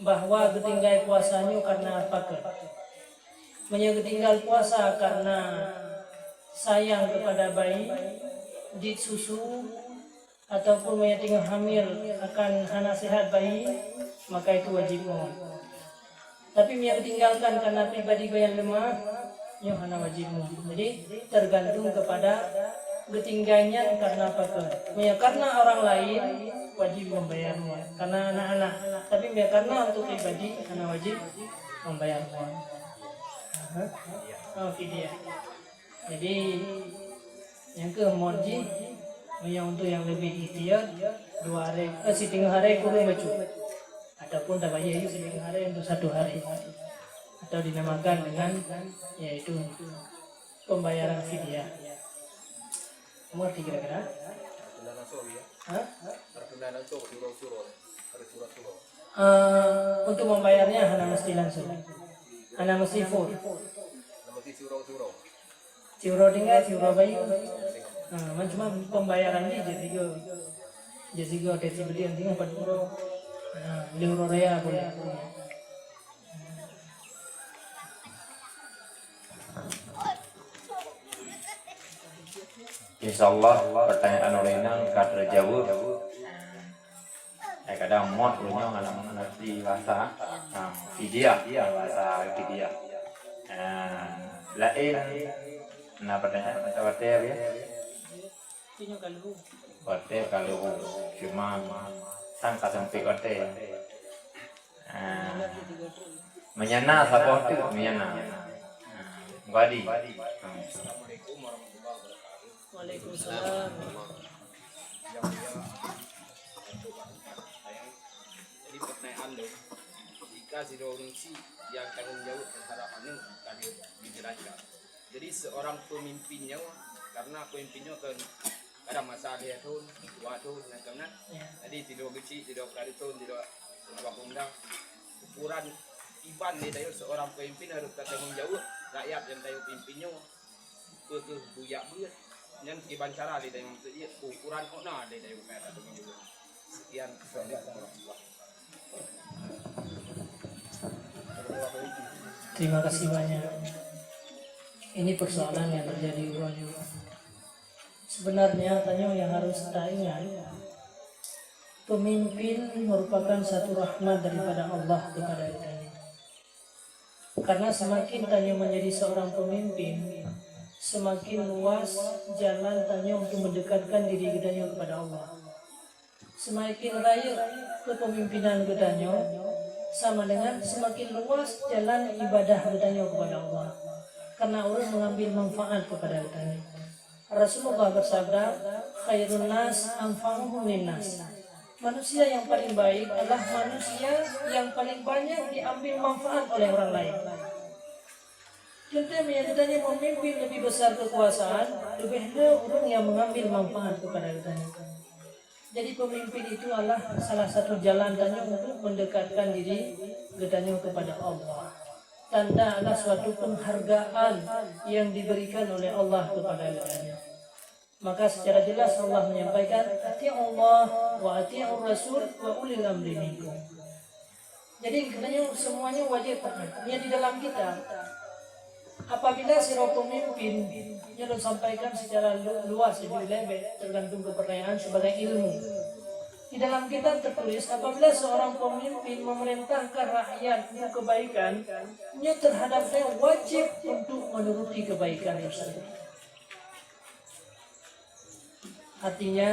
bahwa ketinggal puasanya karena apakah. Menyetinggal puasa karena sayang kepada bayi, disusu, ataupun menyetinggal hamil akan nasihat bayi, maka itu wajib mohon. Tapi menyetinggalkan karena pribadi yang lemah, itu hanya wajib mohon. Jadi tergantung kepada ketinggalnya karena apakah. Karena orang lain wajib membayarnya, karena anak-anak. Tapi karena untuk pribadi hanya wajib membayar mohon. Fidyah. Jadi yang ke moji, yang untuk yang lebih ikhtiar 2 hari, setengah hari kurang baca, ataupun tak banyak itu setengah hari untuk 1 hari, atau dinamakan dengan yaitu pembayaran fidyah. Mengerti kira-kira? Untuk membayarnya hanya mesti langsung, hanya mesti full. Curo tinggal, curo bayi. Cuma pembayaran ini jadi go desi beli yang tinggal 4 euro. Euro rea boleh. Insyaallah pertanyaan orangnya kadang jawab. Kadang mod punya ngerti bahasa fidyah, bahasa fidyah. Lain. Nah pertanyaan macam apa ya? Wate kalau cuma sangka sampai wate. Menyana siapa itu menyana? Badi. Waalaikumsalam. Jadi pertanyaan lo, jika si donasi yang tanggung jawab terhadap anu tadi dijelaskan. Jadi seorang pemimpinnya, karena pemimpinnya kan ada masalah dia tuh, waktu macamnya. Jadi tidak kecil, tidak kredit, tidak undang. Ukuran iban nih dari seorang pemimpin harus bertanggung jawab rakyat yang dari pemimpinnya ke buyak buat. Yang iban cara dari maksudnya ukuran ona dari mereka tanggung jawab. Sekian. Terima kasih banyak. Ini persoalan yang terjadi juga. Sebenarnya tanya yang harus kita ingat, pemimpin merupakan satu rahmat daripada Allah kepada kita. Karena semakin tanya menjadi seorang pemimpin, semakin luas jalan tanya untuk mendekatkan diri kita kepada Allah. Semakin raya kepemimpinan kita sama dengan semakin luas jalan ibadah kita kepada Allah. Karena orang mengambil manfaat kepada kita. Rasulullah bersabda, khairun nas anfa'uhum linnas. Manusia yang paling baik adalah manusia yang paling banyak diambil manfaat oleh orang lain. Tentang yang katanya memimpin lebih besar kekuasaan, lebih ada orang yang mengambil manfaat kepada katanya. Jadi pemimpin itu adalah salah satu jalan tanya untuk mendekatkan diri katanya kepada Allah. Tanda adalah suatu penghargaan yang diberikan oleh Allah kepada katanya. Maka secara jelas Allah menyampaikan, ati Allah wa ati'ur Rasul wa ulil amri minkum. Jadi katanya semuanya wajib taat. Ini di dalam kitab. Apabila sirah pemimpin yang disampaikan secara luas lebih lebar tergantung kepercayaan sebagai ilmu. Di dalam kitab tertulis apabila seorang pemimpin memerintahkan rakyat untuk kebaikan, ia terhadapnya wajib untuk menuruti kebaikan tersebut. Artinya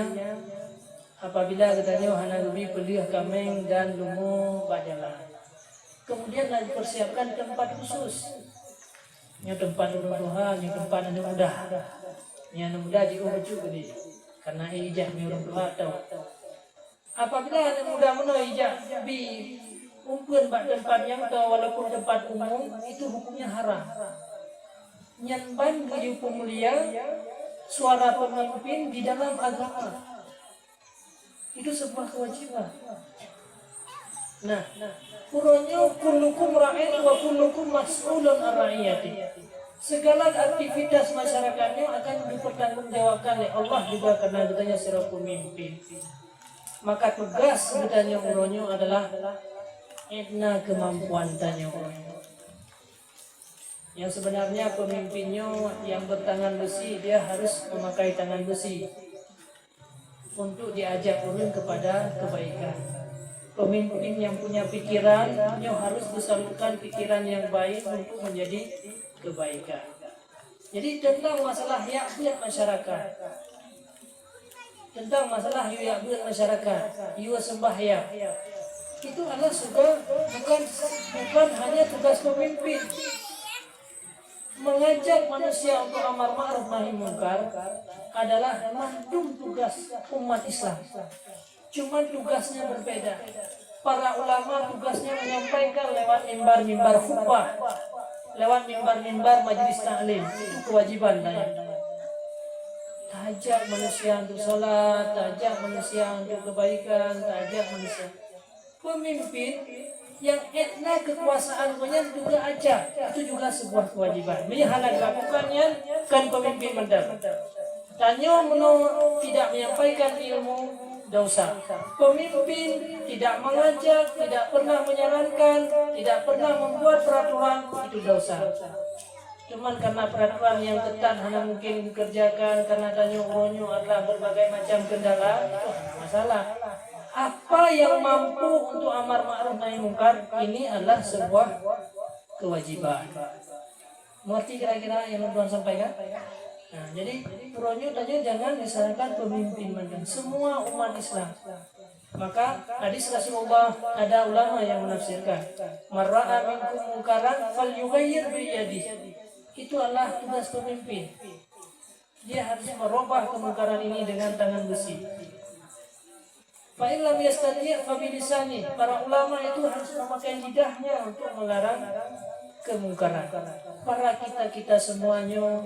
apabila katanya hana lebih pelih kameng dan lumu bajalan, kemudian dipersiapkan tempat khusus. Yang tempat orang yang tempat anda mudah, yang mudah juga juga ni, karena ijah ni orang tua tahu. Apabila anda mudah mana ijah bi umpun bak tempat yang tahu walaupun tempat umum itu hukumnya haram. Nyanban bagi pemulia suara pemimpin di dalam agama itu sebuah kewajiban. Nah, Puronyo kullukum ra'in wa kullukum mas'ulun an ra'iyati. Segala aktivitas masyarakatnya akan dipertanggungjawabkan oleh Allah juga karena katanya seorang pemimpin. Maka tugas katanya puronyo adalah edna kemampuan tanya puronyo. Yang sebenarnya pemimpinnya yang bertangan besi, dia harus memakai tangan besi untuk diajak orang kepada kebaikan. Pemimpin yang punya pikiran, dia harus disalurkan pikiran yang baik untuk menjadi kebaikan. Jadi tentang masalah hak masyarakat, tentang masalah hak masyarakat, iwa sembahyang, itu adalah sudah bukan hanya tugas pemimpin. Mengajak manusia untuk amar ma'ruf nahi munkar adalah mandum tugas umat Islam. Cuma tugasnya berbeda. Para ulama tugasnya menyampaikan lewat mimbar-mimbar khutbah, lewat mimbar-mimbar majelis taklim. Itu kewajiban saya. Tajak manusia untuk sholat, tajak manusia untuk kebaikan, tajak manusia. Pemimpin yang etna kekuasaan punya juga aja, itu juga sebuah kewajiban. Menyalah dilakukannya kan pemimpin mendapat. Tanya tidak menyampaikan ilmu, dosa. Pemimpin tidak mengajak, tidak pernah menyarankan, tidak pernah membuat peraturan, itu dosa. Cuman karena peraturan yang ketat hanya mungkin dikerjakan karena tanya uronyo adalah berbagai macam kendala, itu masalah. Apa yang mampu untuk amar ma'ruf nahi munkar ini adalah sebuah kewajiban. Mengerti kira-kira yang Tuhan sampaikan? Nah, jadi uronyo tanya jangan disalahkan pemimpin macam semua umat Islam. Maka hadis Rasulullah ada ulama yang menafsirkan, marra'a minkum munkaran falyughayyir bi yadihi. Itu adalah tugas pemimpin. Dia harus merubah kemungkaran ini dengan tangan besi. Fa in lam yastati' fa bilisani. Para ulama itu harus memakai lidahnya untuk melarang kemungkaran. Para kita semuanya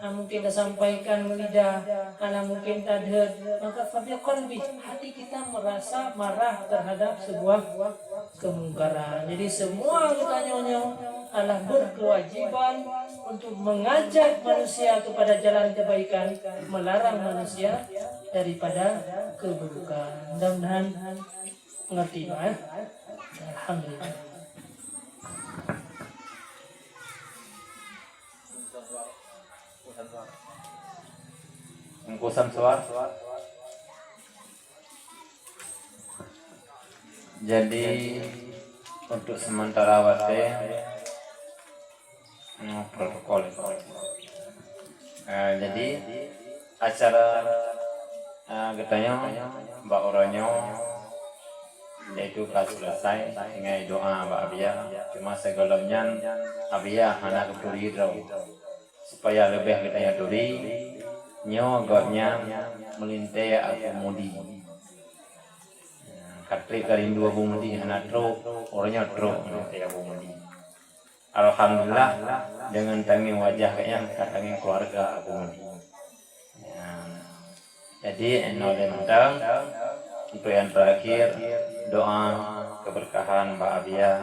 mungkin sampaikan lidah, karena mungkin tadhad, maka fabi qalbi, hati kita merasa marah terhadap sebuah kemungkaran. Jadi semua kitanya adalah berkewajiban untuk mengajak manusia kepada jalan kebaikan, melarang manusia daripada keburukan. Mudah-mudahan mengerti, Pak. Alhamdulillah. Ungkusan suar. Jadi untuk sementara waktu protokol. Jadi acara katanya Mbak Oronyo yaitu kelas selesai dengan doa Mbak Abia. Cuma segalanya Abia anak keturi supaya lebih katanya turi nyo agaknya melintai aku mudi. Katri karindu aku mudi anak truk orangnya truk melintai aku mudi. alhamdulillah dengan tanging wajah kayaknya tanging keluarga aku ini. Ya. Jadi oleh mentang untuk yang terakhir doa keberkahan Mbak Abia,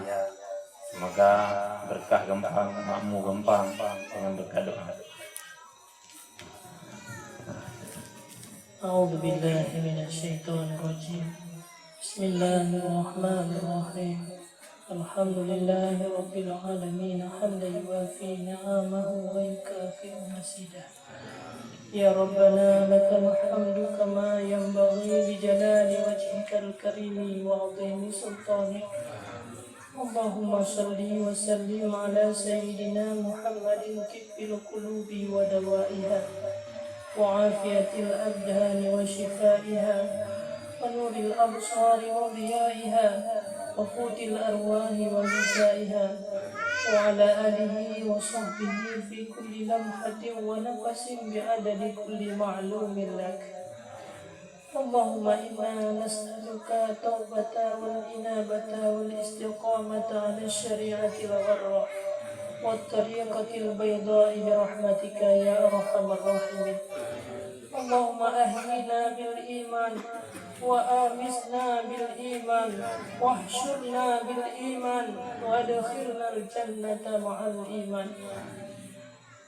semoga berkah gempang, makmu gempang dengan berkah doa. أعوذ بالله من الشيطان الرجيم بسم الله الرحمن الرحيم الحمد لله رب العالمين حمدا يوافي نعمه ويكافئ مزيده يا ربنا لك الحمد كما ينبغي بجلال وجهك الكريم وعظيم سلطانك اللهم صل وسلم على سيدنا محمد طب القلوب ودوائها وعافية الأبدان وشفائها ونور الأبصار وضيائها وقوت الأرواح وغذائها وعلى آله وصحبه في كل لمحة ونفس بعدد كل معلوم لك اللهم إنا نسألك التوبة والإنابة والاستقامة على الشريعة الغراء والطريقة البيضاء برحمتك يا أرحم الراحمين اللهم أهلنا بالإيمان وآمسنا بالإيمان واحشرنا بالإيمان وادخلنا الجنة مع الإيمان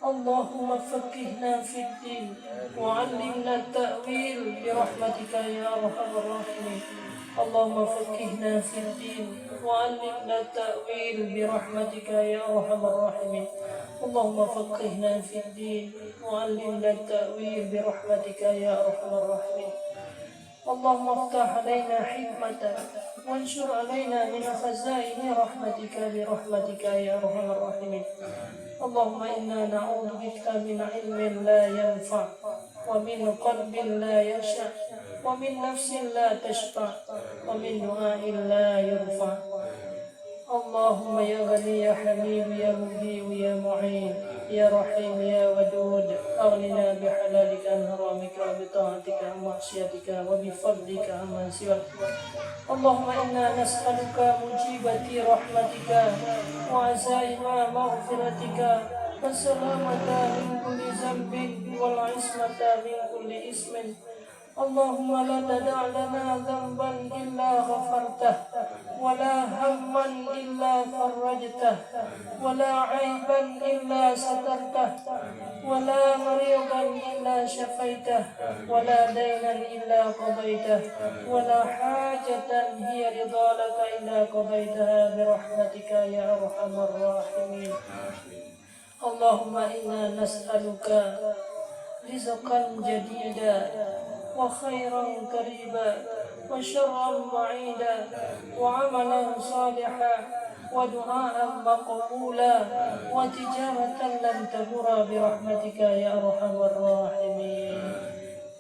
اللهم فقهنا في الدين وعلمنا التأويل برحمتك يا أرحم الراحمين اللهم فقهنا في الدين وعلمنا التأويل برحمتك يا أرحم الراحمين اللهم فقهنا في الدين وعلمنا التأويل برحمتك يا أرحم الراحمين اللهم افتح علينا حكمتك وانشر علينا من خزائن رحمتك برحمتك يا أرحم الراحمين اللهم إنا نعوذ بك من علم لا ينفع ومن قلب لا يخشع ومن نفس لا تشبع ومن دعاء لا يرفع اللهم يا غني يا حميد يا مجيب يا معين يا رحيم يا ودود أغننا بحلالك عن حرامك وبطاعتك عن معصيتك وبفضلك عمن سواك اللهم إنا نسألك موجبات رحمتك وعزائم مغفرتك والسلامة من كل ذنب والعصمة من كل إثم اللهم لا تدع لنا ذنبا إلا غفرته ولا هما إلا فرجته ولا عيبا إلا سترته ولا مريضا إلا شفيته ولا دينا إلا قضيته ولا حاجة هي رضا لك إلا قضيتها برحمتك يا أرحم الراحمين اللهم إنا نسألك رزقا جديدا وخيرا قريبا وشرا بعيدا وعملا صالحا ودعاء مقبولا وتجارة لن تبور برحمتك يا أرحم الراحمين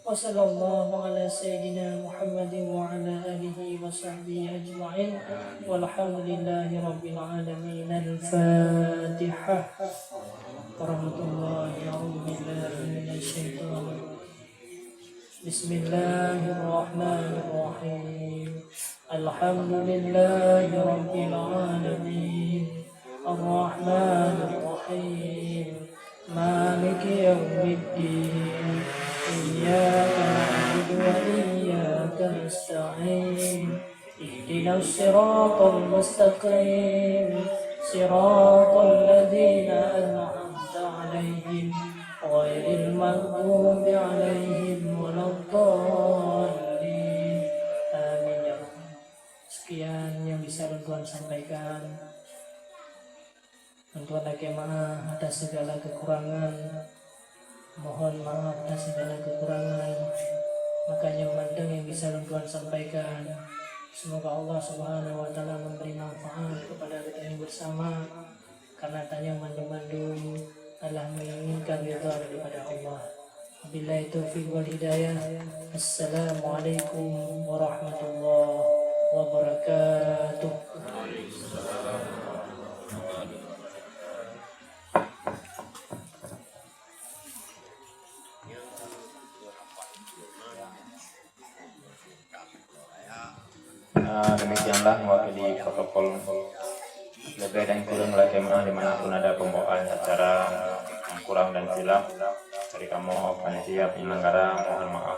وصلى الله على سيدنا محمد وعلى آله وصحبه أجمعين والحمد لله رب العالمين الفاتحة ورحمة الله أعوذ بالله من الشيطان الرجيم بسم الله الرحمن الرحيم الحمد لله رب العالمين الرحمن الرحيم مالك يوم الدين إياك نعبد وإياك نستعين اهدنا الصراط المستقيم صراط الذين أنعمت عليهم غير المغضوب عليهم ولا الضالين آمين ya Rabb. Sekian yang bisa Tuhan sampaikan. Tuhan lagi maaf atas segala kekurangan. Mohon maaf atas segala kekurangan. Makanya mandang yang bisa Tuhan sampaikan. Semoga Allah Subhanahu wa taala memberi manfaat kepada kita yang bersama. Karena tanya mandung-mandung adalah menginginkan ridha daripada Allah. Wabillahi taufiq wal hidayah. Assalamualaikum warahmatullahi wabarakatuh. Demikianlah mewakili protokol Lebih dan kurang lagi dimanapun ada pembawaan acara yang kurang dan silap dari kamu panitia penyelenggara, mohon maaf.